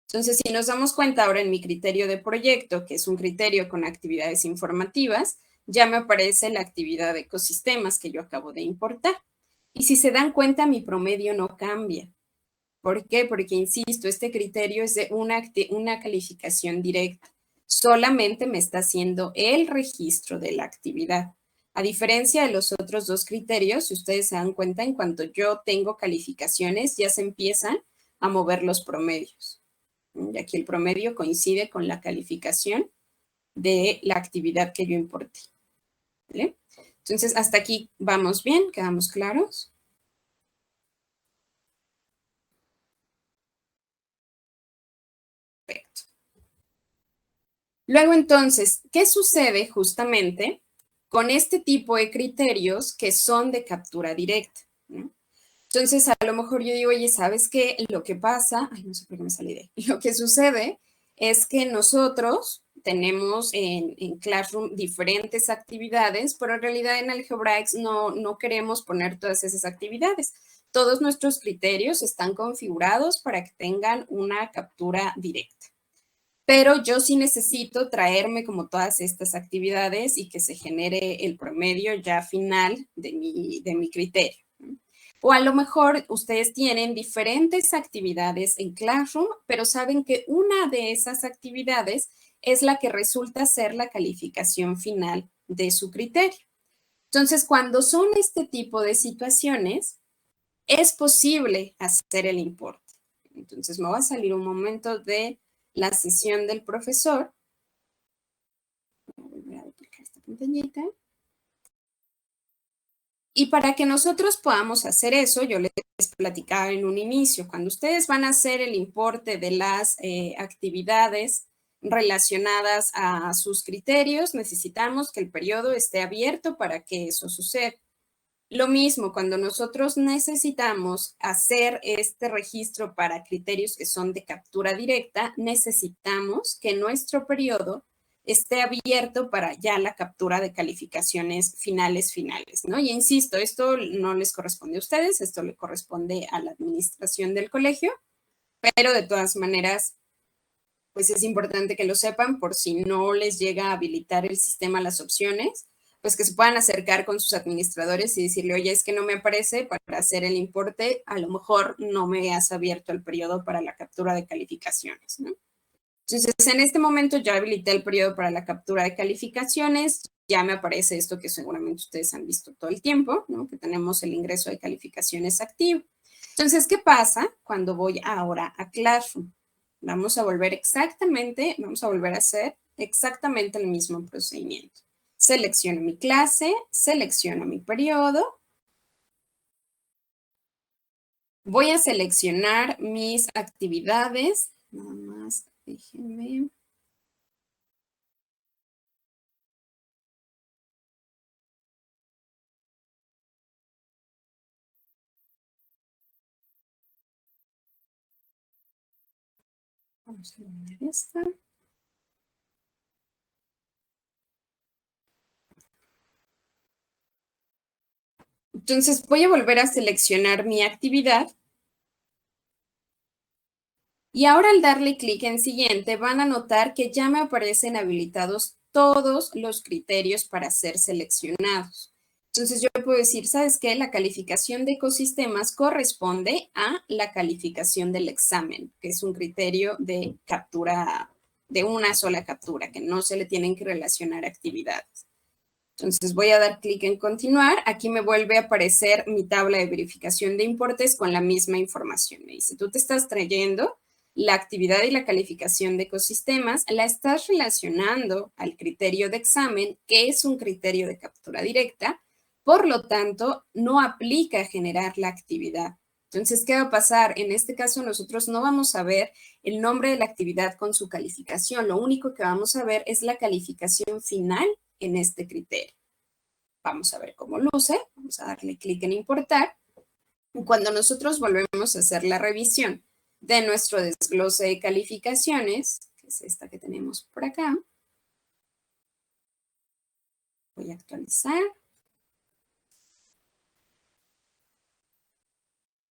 Entonces, si nos damos cuenta ahora en mi criterio de proyecto, que es un criterio con actividades informativas, ya me aparece la actividad de ecosistemas que yo acabo de importar. Y si se dan cuenta, mi promedio no cambia. ¿Por qué? Porque, insisto, este criterio es de una calificación directa. Solamente me está haciendo el registro de la actividad. A diferencia de los otros dos criterios, si ustedes se dan cuenta, en cuanto yo tengo calificaciones, ya se empiezan a mover los promedios. Y aquí el promedio coincide con la calificación de la actividad que yo importé. ¿Vale? Entonces, hasta aquí vamos bien, quedamos claros. Perfecto. Luego, entonces, ¿qué sucede justamente con este tipo de criterios que son de captura directa? ¿No? Entonces, a lo mejor yo digo, oye, ¿sabes qué? Lo que pasa, ay, no sé por qué me salí de ahí. Lo que sucede es que nosotros tenemos en Classroom diferentes actividades, pero en realidad en Algebraix no queremos poner todas esas actividades. Todos nuestros criterios están configurados para que tengan una captura directa. Pero yo sí necesito traerme como todas estas actividades y que se genere el promedio ya final de mi criterio. O a lo mejor ustedes tienen diferentes actividades en Classroom, pero saben que una de esas actividades es la que resulta ser la calificación final de su criterio. Entonces, cuando son este tipo de situaciones, es posible hacer el importe. Entonces, me va a salir un momento de la sesión del profesor. Voy a volver a duplicar esta pantallita. Y para que nosotros podamos hacer eso, yo les platicaba en un inicio, cuando ustedes van a hacer el importe de las actividades relacionadas a sus criterios, necesitamos que el periodo esté abierto para que eso suceda. Lo mismo, cuando nosotros necesitamos hacer este registro para criterios que son de captura directa, necesitamos que nuestro periodo esté abierto para ya la captura de calificaciones finales, ¿no? Y insisto, esto no les corresponde a ustedes, esto le corresponde a la administración del colegio, pero de todas maneras, pues es importante que lo sepan por si no les llega a habilitar el sistema las opciones, pues que se puedan acercar con sus administradores y decirle, oye, es que no me aparece para hacer el importe, a lo mejor no me has abierto el periodo para la captura de calificaciones, ¿no? Entonces, en este momento ya habilité el periodo para la captura de calificaciones, ya me aparece esto que seguramente ustedes han visto todo el tiempo, ¿no? Que tenemos el ingreso de calificaciones activo. Entonces, ¿qué pasa cuando voy ahora a Classroom? Vamos a volver a hacer exactamente el mismo procedimiento. Selecciono mi clase, selecciono mi periodo. Voy a seleccionar mis actividades. Nada más, déjenme. Vamos a eliminar esta. Entonces voy a volver a seleccionar mi actividad. Y ahora al darle clic en siguiente van a notar que ya me aparecen habilitados todos los criterios para ser seleccionados. Entonces yo puedo decir, ¿sabes qué? La calificación de ecosistemas corresponde a la calificación del examen, que es un criterio de captura, de una sola captura, que no se le tienen que relacionar actividades. Entonces voy a dar clic en continuar. Aquí me vuelve a aparecer mi tabla de verificación de importes con la misma información. Me dice, tú te estás trayendo la actividad y la calificación de ecosistemas, la estás relacionando al criterio de examen, que es un criterio de captura directa, por lo tanto, no aplica a generar la actividad. Entonces, ¿qué va a pasar? En este caso, nosotros no vamos a ver el nombre de la actividad con su calificación. Lo único que vamos a ver es la calificación final en este criterio. Vamos a ver cómo luce. Vamos a darle clic en importar. Cuando nosotros volvemos a hacer la revisión de nuestro desglose de calificaciones, que es esta que tenemos por acá, voy a actualizar.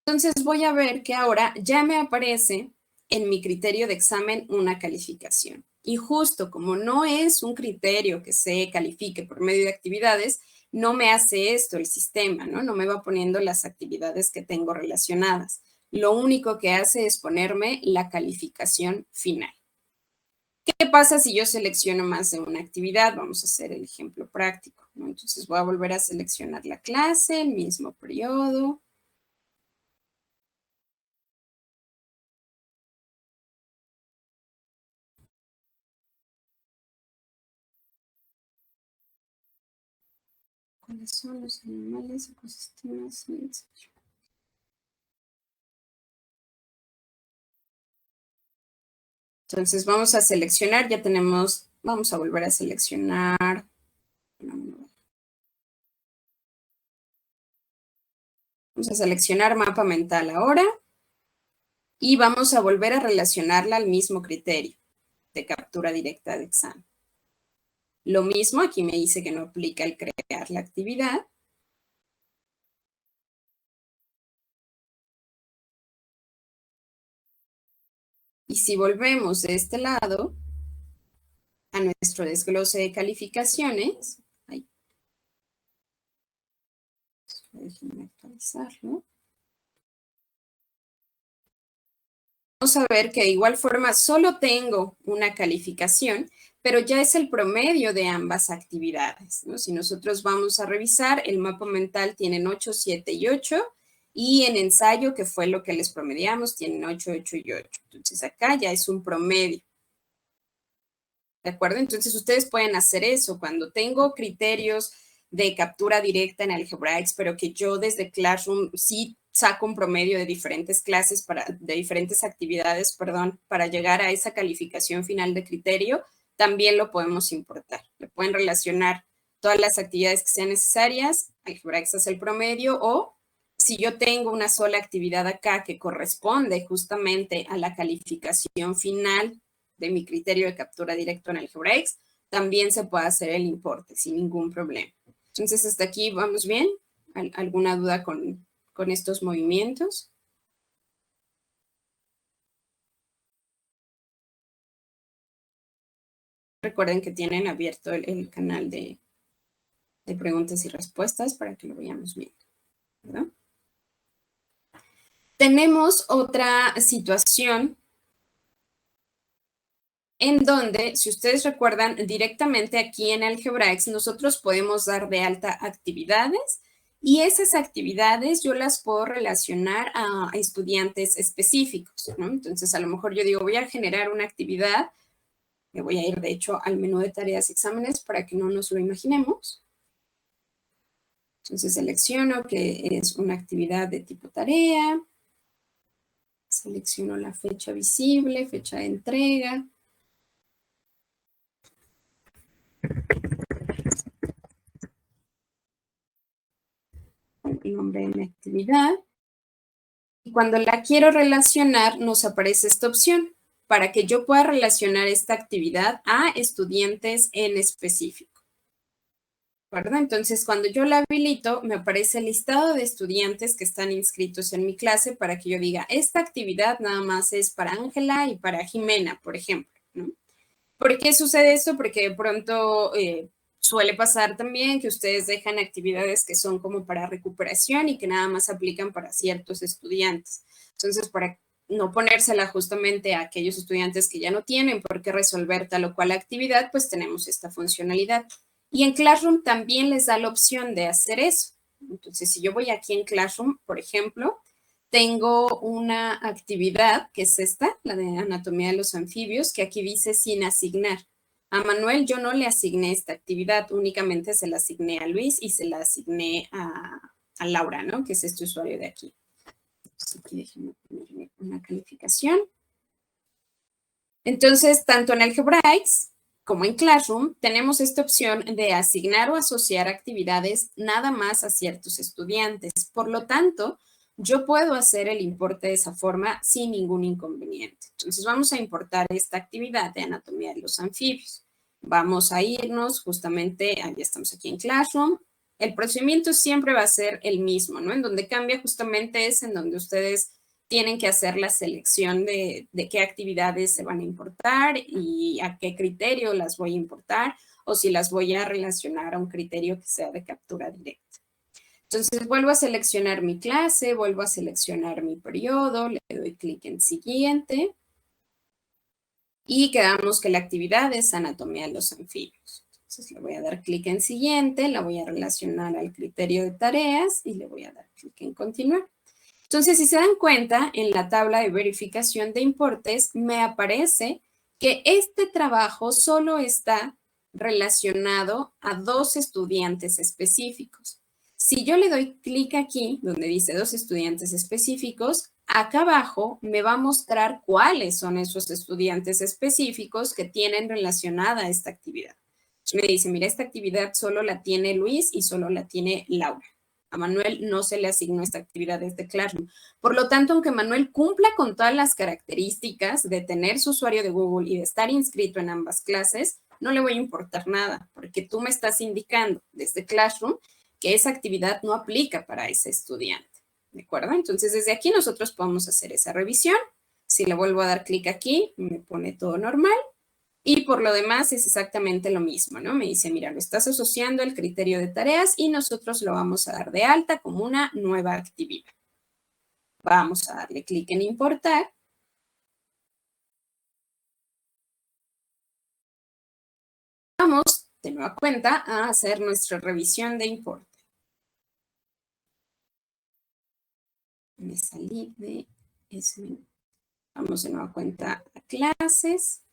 Entonces voy a ver que ahora ya me aparece en mi criterio de examen una calificación. Y justo como no es un criterio que se califique por medio de actividades, no me hace esto el sistema, ¿no? No me va poniendo las actividades que tengo relacionadas. Lo único que hace es ponerme la calificación final. ¿Qué pasa si yo selecciono más de una actividad? Vamos a hacer el ejemplo práctico, ¿no? Entonces voy a volver a seleccionar la clase, el mismo periodo. ¿Cuáles son los animales, ecosistemas? Entonces vamos a seleccionar, ya tenemos, vamos a volver a seleccionar. Vamos a seleccionar mapa mental ahora y vamos a volver a relacionarla al mismo criterio de captura directa de examen. Lo mismo, aquí me dice que no aplica el crear la actividad. Y si volvemos de este lado a nuestro desglose de calificaciones, ahí, déjenme actualizarlo. Vamos a ver que de igual forma solo tengo una calificación, pero ya es el promedio de ambas actividades, ¿no? Si nosotros vamos a revisar, el mapa mental tienen 8, 7 y 8, y en ensayo, que fue lo que les promediamos, tienen 8, 8 y 8. Entonces acá ya es un promedio. ¿De acuerdo? Entonces ustedes pueden hacer eso cuando tengo criterios de captura directa en Algebraics, pero que yo desde Classroom sí saco un promedio de diferentes clases, de diferentes actividades, perdón, para llegar a esa calificación final de criterio, también lo podemos importar. Le pueden relacionar todas las actividades que sean necesarias, Algebraics es el promedio, o si yo tengo una sola actividad acá que corresponde justamente a la calificación final de mi criterio de captura directo en Algebraics, también se puede hacer el importe sin ningún problema. Entonces, hasta aquí vamos bien. ¿Alguna duda con estos movimientos? Recuerden que tienen abierto el canal de preguntas y respuestas para que lo veamos bien, ¿verdad? Tenemos otra situación en donde, si ustedes recuerdan, directamente aquí en Algebraics nosotros podemos dar de alta actividades y esas actividades yo las puedo relacionar a estudiantes específicos, ¿no? Entonces, a lo mejor yo digo, voy a generar una actividad, me voy a ir de hecho al menú de tareas y exámenes para que no nos lo imaginemos. Entonces, selecciono que es una actividad de tipo tarea, selecciono la fecha visible, fecha de entrega. El nombre de mi actividad. Y cuando la quiero relacionar, nos aparece esta opción para que yo pueda relacionar esta actividad a estudiantes en específico, ¿verdad? Entonces, cuando yo la habilito, me aparece el listado de estudiantes que están inscritos en mi clase para que yo diga, esta actividad nada más es para Ángela y para Jimena, por ejemplo, ¿no? ¿Por qué sucede esto? Porque de pronto suele pasar también que ustedes dejan actividades que son como para recuperación y que nada más aplican para ciertos estudiantes. Entonces, para no ponérsela justamente a aquellos estudiantes que ya no tienen por qué resolver tal o cual actividad, pues tenemos esta funcionalidad. Y en Classroom también les da la opción de hacer eso. Entonces, si yo voy aquí en Classroom, por ejemplo, tengo una actividad, que es esta, la de anatomía de los anfibios, que aquí dice sin asignar. A Manuel yo no le asigné esta actividad, únicamente se la asigné a Luis y se la asigné a Laura, ¿no? Que es este usuario de aquí. Entonces aquí déjenme ponerle una calificación. Entonces, tanto en Algebraics como en Classroom, tenemos esta opción de asignar o asociar actividades nada más a ciertos estudiantes. Por lo tanto, yo puedo hacer el importe de esa forma sin ningún inconveniente. Entonces, vamos a importar esta actividad de anatomía de los anfibios. Vamos a irnos justamente, ya estamos aquí en Classroom. El procedimiento siempre va a ser el mismo, ¿no? En donde cambia justamente es en donde ustedes tienen que hacer la selección de qué actividades se van a importar y a qué criterio las voy a importar o si las voy a relacionar a un criterio que sea de captura directa. Entonces vuelvo a seleccionar mi clase, vuelvo a seleccionar mi periodo, le doy clic en siguiente y quedamos que la actividad es anatomía de los anfibios. Entonces le voy a dar clic en siguiente, la voy a relacionar al criterio de tareas y le voy a dar clic en continuar. Entonces, si se dan cuenta, en la tabla de verificación de importes me aparece que este trabajo solo está relacionado a 2 estudiantes específicos. Si yo le doy clic aquí, donde dice 2 estudiantes específicos, acá abajo me va a mostrar cuáles son esos estudiantes específicos que tienen relacionada esta actividad. Me dice, mira, esta actividad solo la tiene Luis y solo la tiene Laura. A Manuel no se le asignó esta actividad desde Classroom. Por lo tanto, aunque Manuel cumpla con todas las características de tener su usuario de Google y de estar inscrito en ambas clases, no le voy a importar nada, porque tú me estás indicando desde Classroom que esa actividad no aplica para ese estudiante. ¿De acuerdo? Entonces, desde aquí nosotros podemos hacer esa revisión. Si le vuelvo a dar clic aquí, me pone todo normal. Y por lo demás es exactamente lo mismo, ¿no? Me dice, mira, lo estás asociando al criterio de tareas y nosotros lo vamos a dar de alta como una nueva actividad. Vamos a darle clic en importar. Vamos de nueva cuenta a hacer nuestra revisión de importe. Me salí de ese menú. Vamos de nueva cuenta a clases.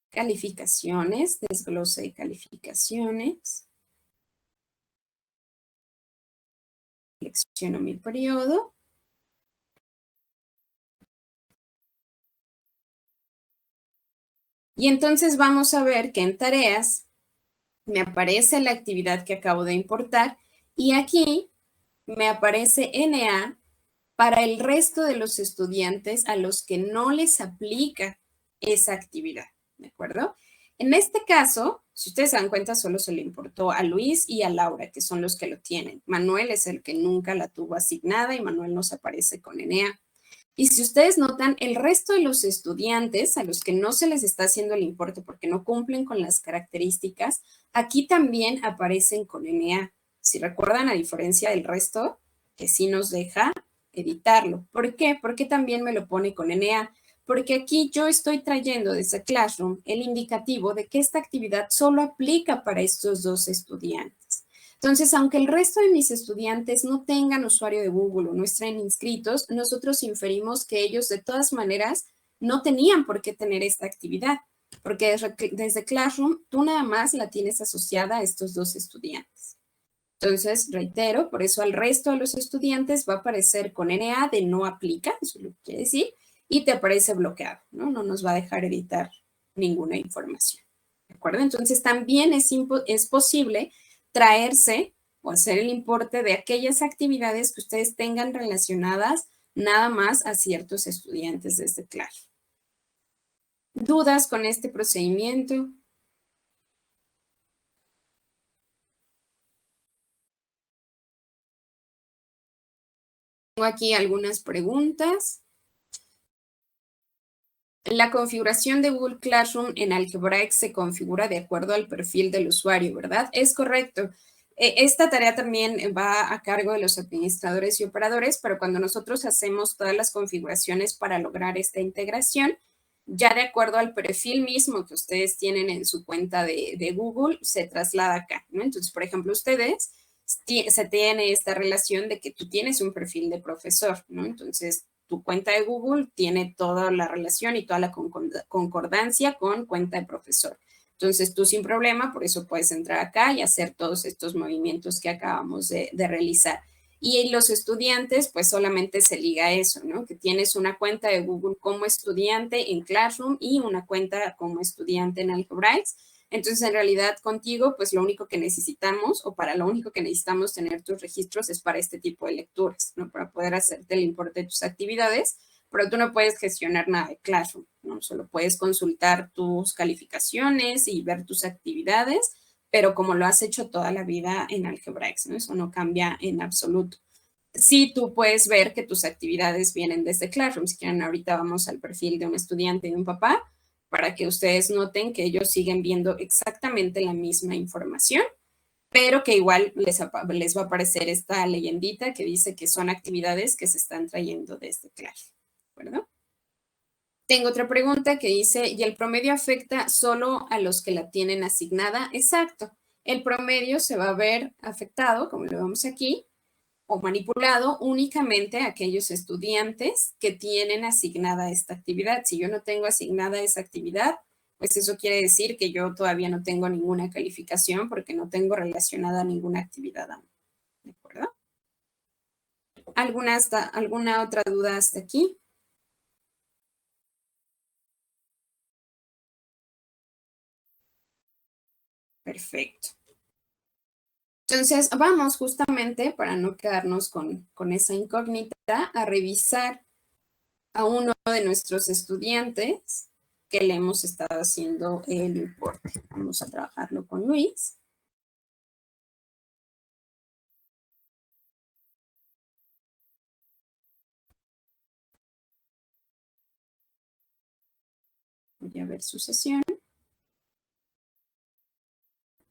Calificaciones, desglose de calificaciones. Selecciono mi periodo. Y entonces vamos a ver que en tareas me aparece la actividad que acabo de importar y aquí me aparece NA para el resto de los estudiantes a los que no les aplica esa actividad, ¿de acuerdo? En este caso, si ustedes se dan cuenta, solo se le importó a Luis y a Laura, que son los que lo tienen. Manuel es el que nunca la tuvo asignada y Manuel nos aparece con Enea. Y si ustedes notan, el resto de los estudiantes a los que no se les está haciendo el importe porque no cumplen con las características, aquí también aparecen con NA. Si recuerdan, a diferencia del resto, que sí nos deja editarlo. ¿Por qué? Porque también me lo pone con NA. Porque aquí yo estoy trayendo desde Classroom el indicativo de que esta actividad solo aplica para estos dos estudiantes. Entonces, aunque el resto de mis estudiantes no tengan usuario de Google o no estén inscritos, nosotros inferimos que ellos de todas maneras no tenían por qué tener esta actividad, porque desde Classroom tú nada más la tienes asociada a estos dos estudiantes. Entonces, reitero, por eso al resto de los estudiantes va a aparecer con NA de no aplica, eso lo quiere decir, y te aparece bloqueado, ¿no? No nos va a dejar editar ninguna información. ¿De acuerdo? Entonces, también es posible traerse o hacer el importe de aquellas actividades que ustedes tengan relacionadas nada más a ciertos estudiantes desde clase. ¿Dudas con este procedimiento? Tengo aquí algunas preguntas. La configuración de Google Classroom en Algebraic se configura de acuerdo al perfil del usuario, ¿verdad? Es correcto. Esta tarea también va a cargo de los administradores y operadores, pero cuando nosotros hacemos todas las configuraciones para lograr esta integración, ya de acuerdo al perfil mismo que ustedes tienen en su cuenta de Google, se traslada acá, ¿no? Entonces, por ejemplo, ustedes se tiene esta relación de que tú tienes un perfil de profesor, ¿no? Entonces, tu cuenta de Google tiene toda la relación y toda la concordancia con cuenta de profesor. Entonces, tú sin problema, por eso puedes entrar acá y hacer todos estos movimientos que acabamos de realizar. Y los estudiantes, pues solamente se liga a eso, ¿no? Que tienes una cuenta de Google como estudiante en Classroom y una cuenta como estudiante en Algebraic. Entonces, en realidad, contigo, pues lo único que necesitamos, o para lo único que necesitamos tener tus registros es para este tipo de lecturas, ¿no? Para poder hacerte el importe de tus actividades, pero tú no puedes gestionar nada de Classroom, ¿no? Solo puedes consultar tus calificaciones y ver tus actividades, pero como lo has hecho toda la vida en Algebraic, ¿no? Eso no cambia en absoluto. Sí, tú puedes ver que tus actividades vienen desde Classroom. Si quieren, ahorita vamos al perfil de un estudiante y de un papá para que ustedes noten que ellos siguen viendo exactamente la misma información, pero que igual les va a aparecer esta leyendita que dice que son actividades que se están trayendo desde Classroom, ¿verdad? Tengo otra pregunta que dice, ¿y el promedio afecta solo a los que la tienen asignada? Exacto. El promedio se va a ver afectado, como lo vemos aquí, o manipulado únicamente a aquellos estudiantes que tienen asignada esta actividad. Si yo no tengo asignada esa actividad, pues eso quiere decir que yo todavía no tengo ninguna calificación porque no tengo relacionada ninguna actividad aún. ¿De acuerdo? ¿Alguna otra duda hasta aquí? Perfecto. Entonces, vamos justamente, para no quedarnos con esa incógnita, a revisar a uno de nuestros estudiantes que le hemos estado haciendo el importe. Vamos a trabajarlo con Luis. Voy a ver su sesión.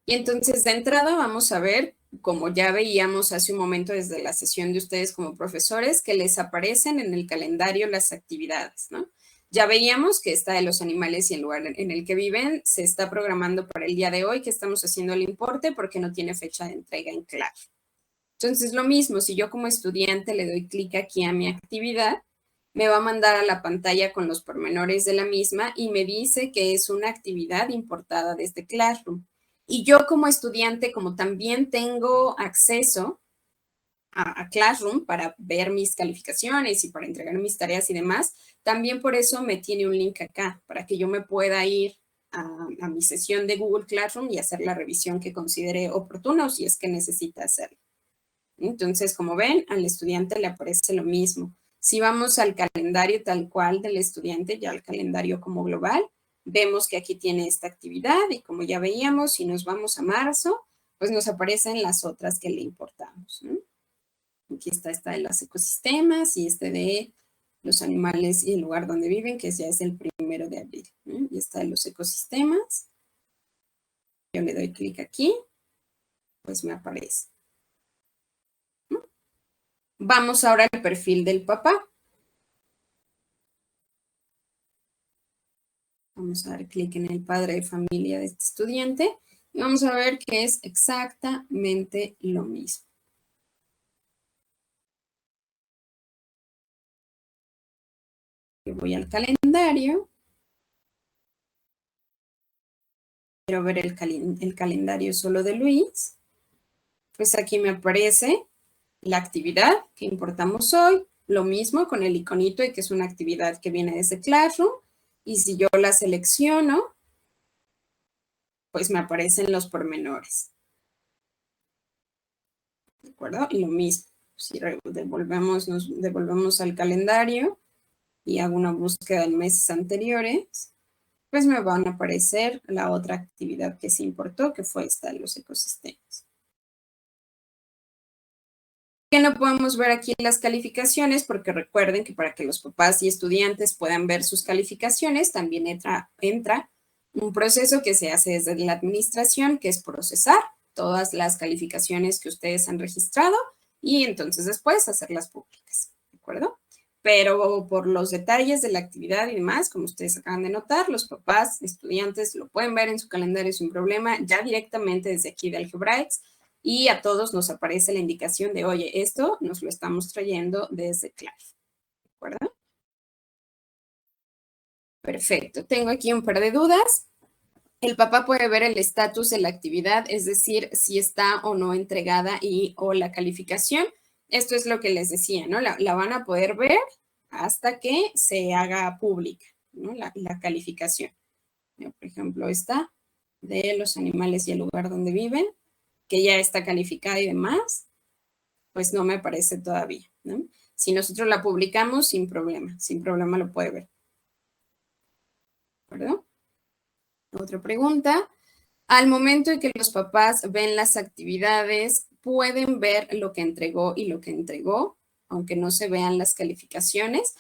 Y entonces de entrada vamos a ver, como ya veíamos hace un momento desde la sesión de ustedes como profesores, que les aparecen en el calendario las actividades, ¿no? Ya veíamos que esta de los animales y el lugar en el que viven se está programando para el día de hoy, que estamos haciendo el importe porque no tiene fecha de entrega en claro. Entonces, lo mismo, si yo como estudiante le doy clic aquí a mi actividad, me va a mandar a la pantalla con los pormenores de la misma y me dice que es una actividad importada desde Classroom. Y yo como estudiante, como también tengo acceso a Classroom para ver mis calificaciones y para entregar mis tareas y demás, también por eso me tiene un link acá, para que yo me pueda ir a mi sesión de Google Classroom y hacer la revisión que considere oportuna o si es que necesita hacerlo. Entonces, como ven, al estudiante le aparece lo mismo. Si vamos al calendario tal cual del estudiante, ya al calendario como global, vemos que aquí tiene esta actividad y como ya veíamos, si nos vamos a marzo, pues nos aparecen las otras que le importamos, ¿no? Aquí está esta de los ecosistemas y este de los animales y el lugar donde viven, que ya es el 1 de abril, ¿no? Y está de los ecosistemas. Yo le doy clic aquí, pues me aparece, ¿no? Vamos ahora al perfil del papá. Vamos a dar clic en el padre de familia de este estudiante y vamos a ver que es exactamente lo mismo. Yo voy al calendario. Quiero ver el calendario solo de Luis. Pues aquí me aparece la actividad que importamos hoy. Lo mismo con el iconito y que es una actividad que viene desde Classroom. Y si yo la selecciono, pues me aparecen los pormenores. ¿De acuerdo? Y lo mismo. Si nos devolvemos al calendario y hago una búsqueda en meses anteriores, pues me van a aparecer la otra actividad que se importó, que fue esta de los ecosistemas. Que no podemos ver aquí las calificaciones, porque recuerden que para que los papás y estudiantes puedan ver sus calificaciones, también entra un proceso que se hace desde la administración, que es procesar todas las calificaciones que ustedes han registrado y entonces después hacerlas públicas, ¿de acuerdo? Pero por los detalles de la actividad y demás, como ustedes acaban de notar, los papás, estudiantes lo pueden ver en su calendario sin problema, ya directamente desde aquí de Algebraics, y a todos nos aparece la indicación de, oye, esto nos lo estamos trayendo desde Classroom, ¿de acuerdo? Perfecto. Tengo aquí un par de dudas. El papá puede ver el estatus de la actividad, es decir, si está o no entregada y o la calificación. Esto es lo que les decía, ¿no? La van a poder ver hasta que se haga pública, ¿no? La calificación. Por ejemplo, esta de los animales y el lugar donde viven, que ya está calificada y demás, pues no me aparece todavía, ¿no? Si nosotros la publicamos, sin problema lo puede ver. ¿De acuerdo? Otra pregunta. Al momento en que los papás ven las actividades, pueden ver lo que entregó y lo que entregó, aunque no se vean las calificaciones.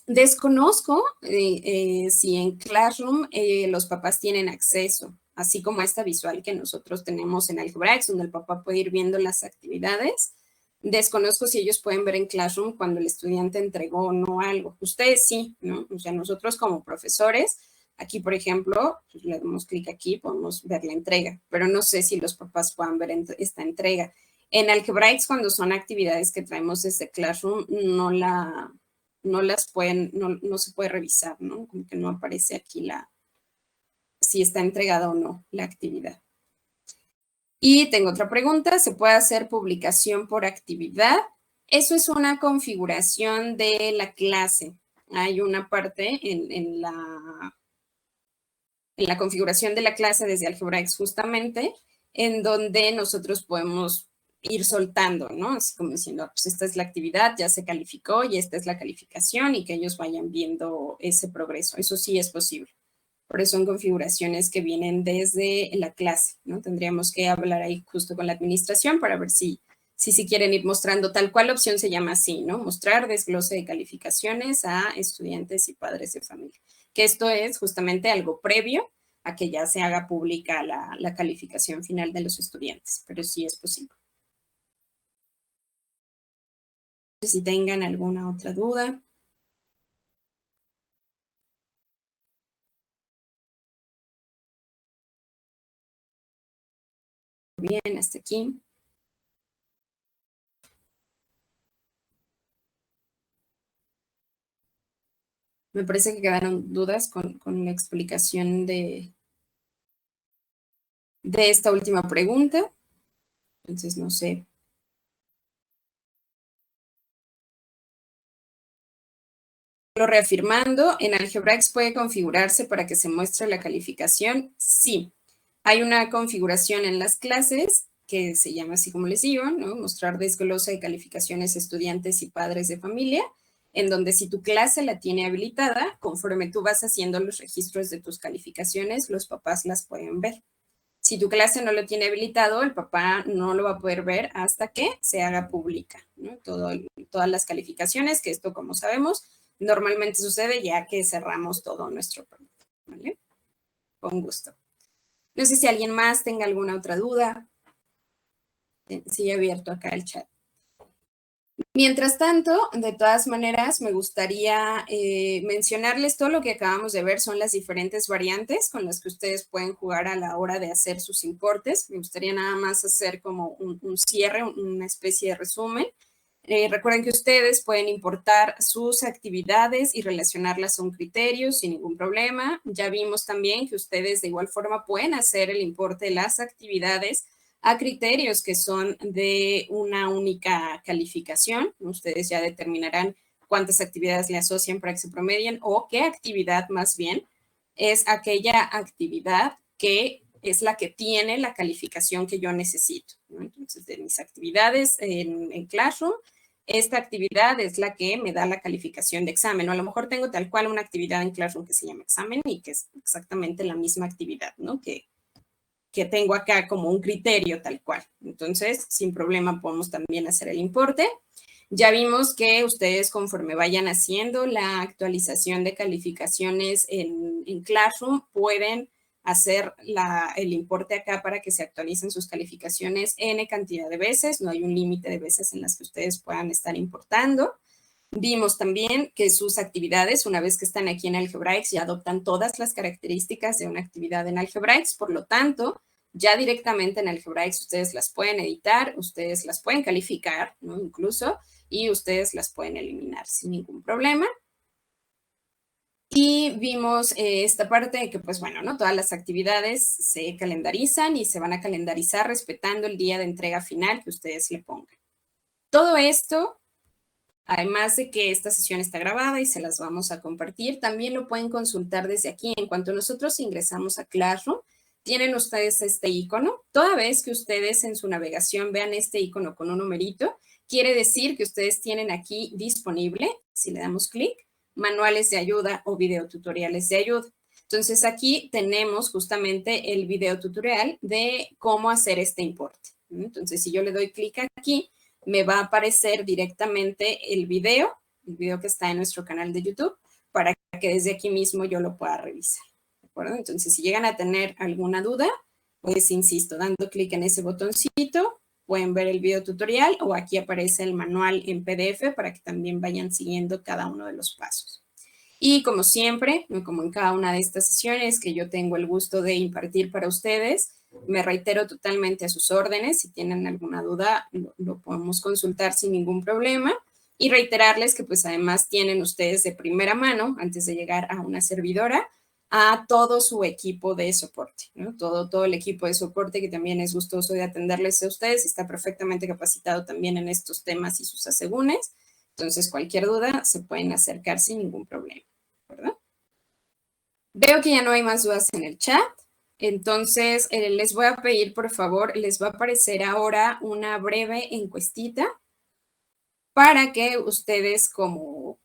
Desconozco si en Classroom los papás tienen acceso, así como a esta visual que nosotros tenemos en Algebraics, donde el papá puede ir viendo las actividades. Desconozco si ellos pueden ver en Classroom cuando el estudiante entregó o no algo. Ustedes sí, ¿no? O sea, nosotros como profesores, aquí, por ejemplo, pues le damos clic aquí, podemos ver la entrega, pero no sé si los papás puedan ver esta entrega. En Algebraics, cuando son actividades que traemos desde Classroom, no se puede revisar, ¿no? Como que no aparece aquí si está entregada o no la actividad. Y tengo otra pregunta, ¿se puede hacer publicación por actividad? Eso es una configuración de la clase. Hay una parte en la configuración de la clase desde Algebraics justamente, en donde nosotros podemos ir soltando, ¿no? Así como diciendo, pues esta es la actividad, ya se calificó y esta es la calificación y que ellos vayan viendo ese progreso. Eso sí es posible. Por eso son configuraciones que vienen desde la clase, ¿no? Tendríamos que hablar ahí justo con la administración para ver si quieren ir mostrando tal cual la opción se llama así, ¿no? Mostrar desglose de calificaciones a estudiantes y padres de familia. Que esto es justamente algo previo a que ya se haga pública la calificación final de los estudiantes, pero sí es posible. Si tengan alguna otra duda. Bien, hasta aquí. Me parece que quedaron dudas con la explicación de esta última pregunta. Entonces, no sé. Lo reafirmando, ¿en Algebraics puede configurarse para que se muestre la calificación? Sí. Hay una configuración en las clases que se llama así como les digo, ¿no? Mostrar desglose de calificaciones estudiantes y padres de familia, en donde si tu clase la tiene habilitada, conforme tú vas haciendo los registros de tus calificaciones, los papás las pueden ver. Si tu clase no lo tiene habilitado, el papá no lo va a poder ver hasta que se haga pública, ¿no? Todas las calificaciones, que esto, como sabemos, normalmente sucede ya que cerramos todo nuestro programa, ¿vale? Con gusto. No sé si alguien más tenga alguna otra duda. Sigue abierto acá el chat. Mientras tanto, de todas maneras, me gustaría mencionarles todo lo que acabamos de ver, son las diferentes variantes con las que ustedes pueden jugar a la hora de hacer sus importes. Me gustaría nada más hacer como un cierre, una especie de resumen. Recuerden que ustedes pueden importar sus actividades y relacionarlas a un criterio sin ningún problema. Ya vimos también que ustedes de igual forma pueden hacer el importe de las actividades a criterios que son de una única calificación. Ustedes ya determinarán cuántas actividades le asocian para que se promedien o qué actividad más bien es aquella actividad que es la que tiene la calificación que yo necesito, ¿no? Entonces, de mis actividades en Classroom, esta actividad es la que me da la calificación de examen, o a lo mejor tengo tal cual una actividad en Classroom que se llama examen y que es exactamente la misma actividad, ¿no? Que tengo acá como un criterio tal cual. Entonces, sin problema podemos también hacer el importe. Ya vimos que ustedes conforme vayan haciendo la actualización de calificaciones en Classroom, pueden hacer el importe acá para que se actualicen sus calificaciones N cantidad de veces. No hay un límite de veces en las que ustedes puedan estar importando. Vimos también que sus actividades, una vez que están aquí en Algebraics, ya adoptan todas las características de una actividad en Algebraics. Por lo tanto, ya directamente en Algebraics ustedes las pueden editar, ustedes las pueden calificar, ¿no? Incluso, y ustedes las pueden eliminar sin ningún problema. Y vimos esta parte de que, pues bueno, ¿no? Todas las actividades se calendarizan y se van a calendarizar respetando el día de entrega final que ustedes le pongan. Todo esto, además de que esta sesión está grabada y se las vamos a compartir, también lo pueden consultar desde aquí. En cuanto nosotros ingresamos a Classroom, tienen ustedes este icono. Toda vez que ustedes en su navegación vean este icono con un numerito, quiere decir que ustedes tienen aquí disponible, si le damos clic, manuales de ayuda o videotutoriales de ayuda. Entonces aquí tenemos justamente el videotutorial de cómo hacer este importe. Entonces si yo le doy clic aquí, me va a aparecer directamente el video que está en nuestro canal de YouTube, para que desde aquí mismo yo lo pueda revisar. ¿De acuerdo? Entonces, si llegan a tener alguna duda, pues insisto, dando clic en ese botoncito, pueden ver el video tutorial o aquí aparece el manual en PDF para que también vayan siguiendo cada uno de los pasos. Y como siempre, como en cada una de estas sesiones que yo tengo el gusto de impartir para ustedes, me reitero totalmente a sus órdenes. Si tienen alguna duda, lo podemos consultar sin ningún problema. Y reiterarles que pues además tienen ustedes de primera mano, antes de llegar a una servidora, a todo su equipo de soporte, ¿no? Todo el equipo de soporte que también es gustoso de atenderles a ustedes, está perfectamente capacitado también en estos temas y sus asegúnes. Entonces, cualquier duda se pueden acercar sin ningún problema, ¿verdad? Veo que ya no hay más dudas en el chat. Entonces, les voy a pedir, por favor, les va a aparecer ahora una breve encuestita para que ustedes como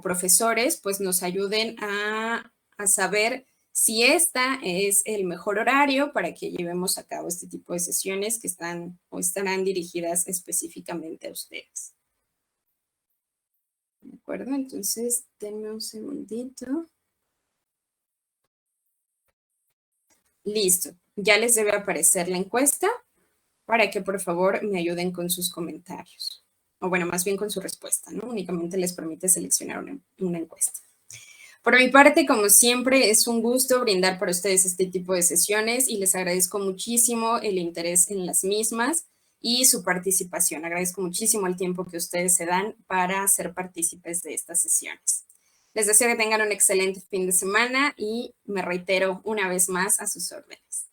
profesores, pues nos ayuden a saber si esta es el mejor horario para que llevemos a cabo este tipo de sesiones que están o estarán dirigidas específicamente a ustedes. ¿De acuerdo? Entonces, denme un segundito. Listo. Ya les debe aparecer la encuesta para que por favor me ayuden con sus comentarios. O bueno, más bien con su respuesta, ¿no? Únicamente les permite seleccionar una encuesta. Por mi parte, como siempre, es un gusto brindar para ustedes este tipo de sesiones y les agradezco muchísimo el interés en las mismas y su participación. Agradezco muchísimo el tiempo que ustedes se dan para ser partícipes de estas sesiones. Les deseo que tengan un excelente fin de semana y me reitero una vez más a sus órdenes.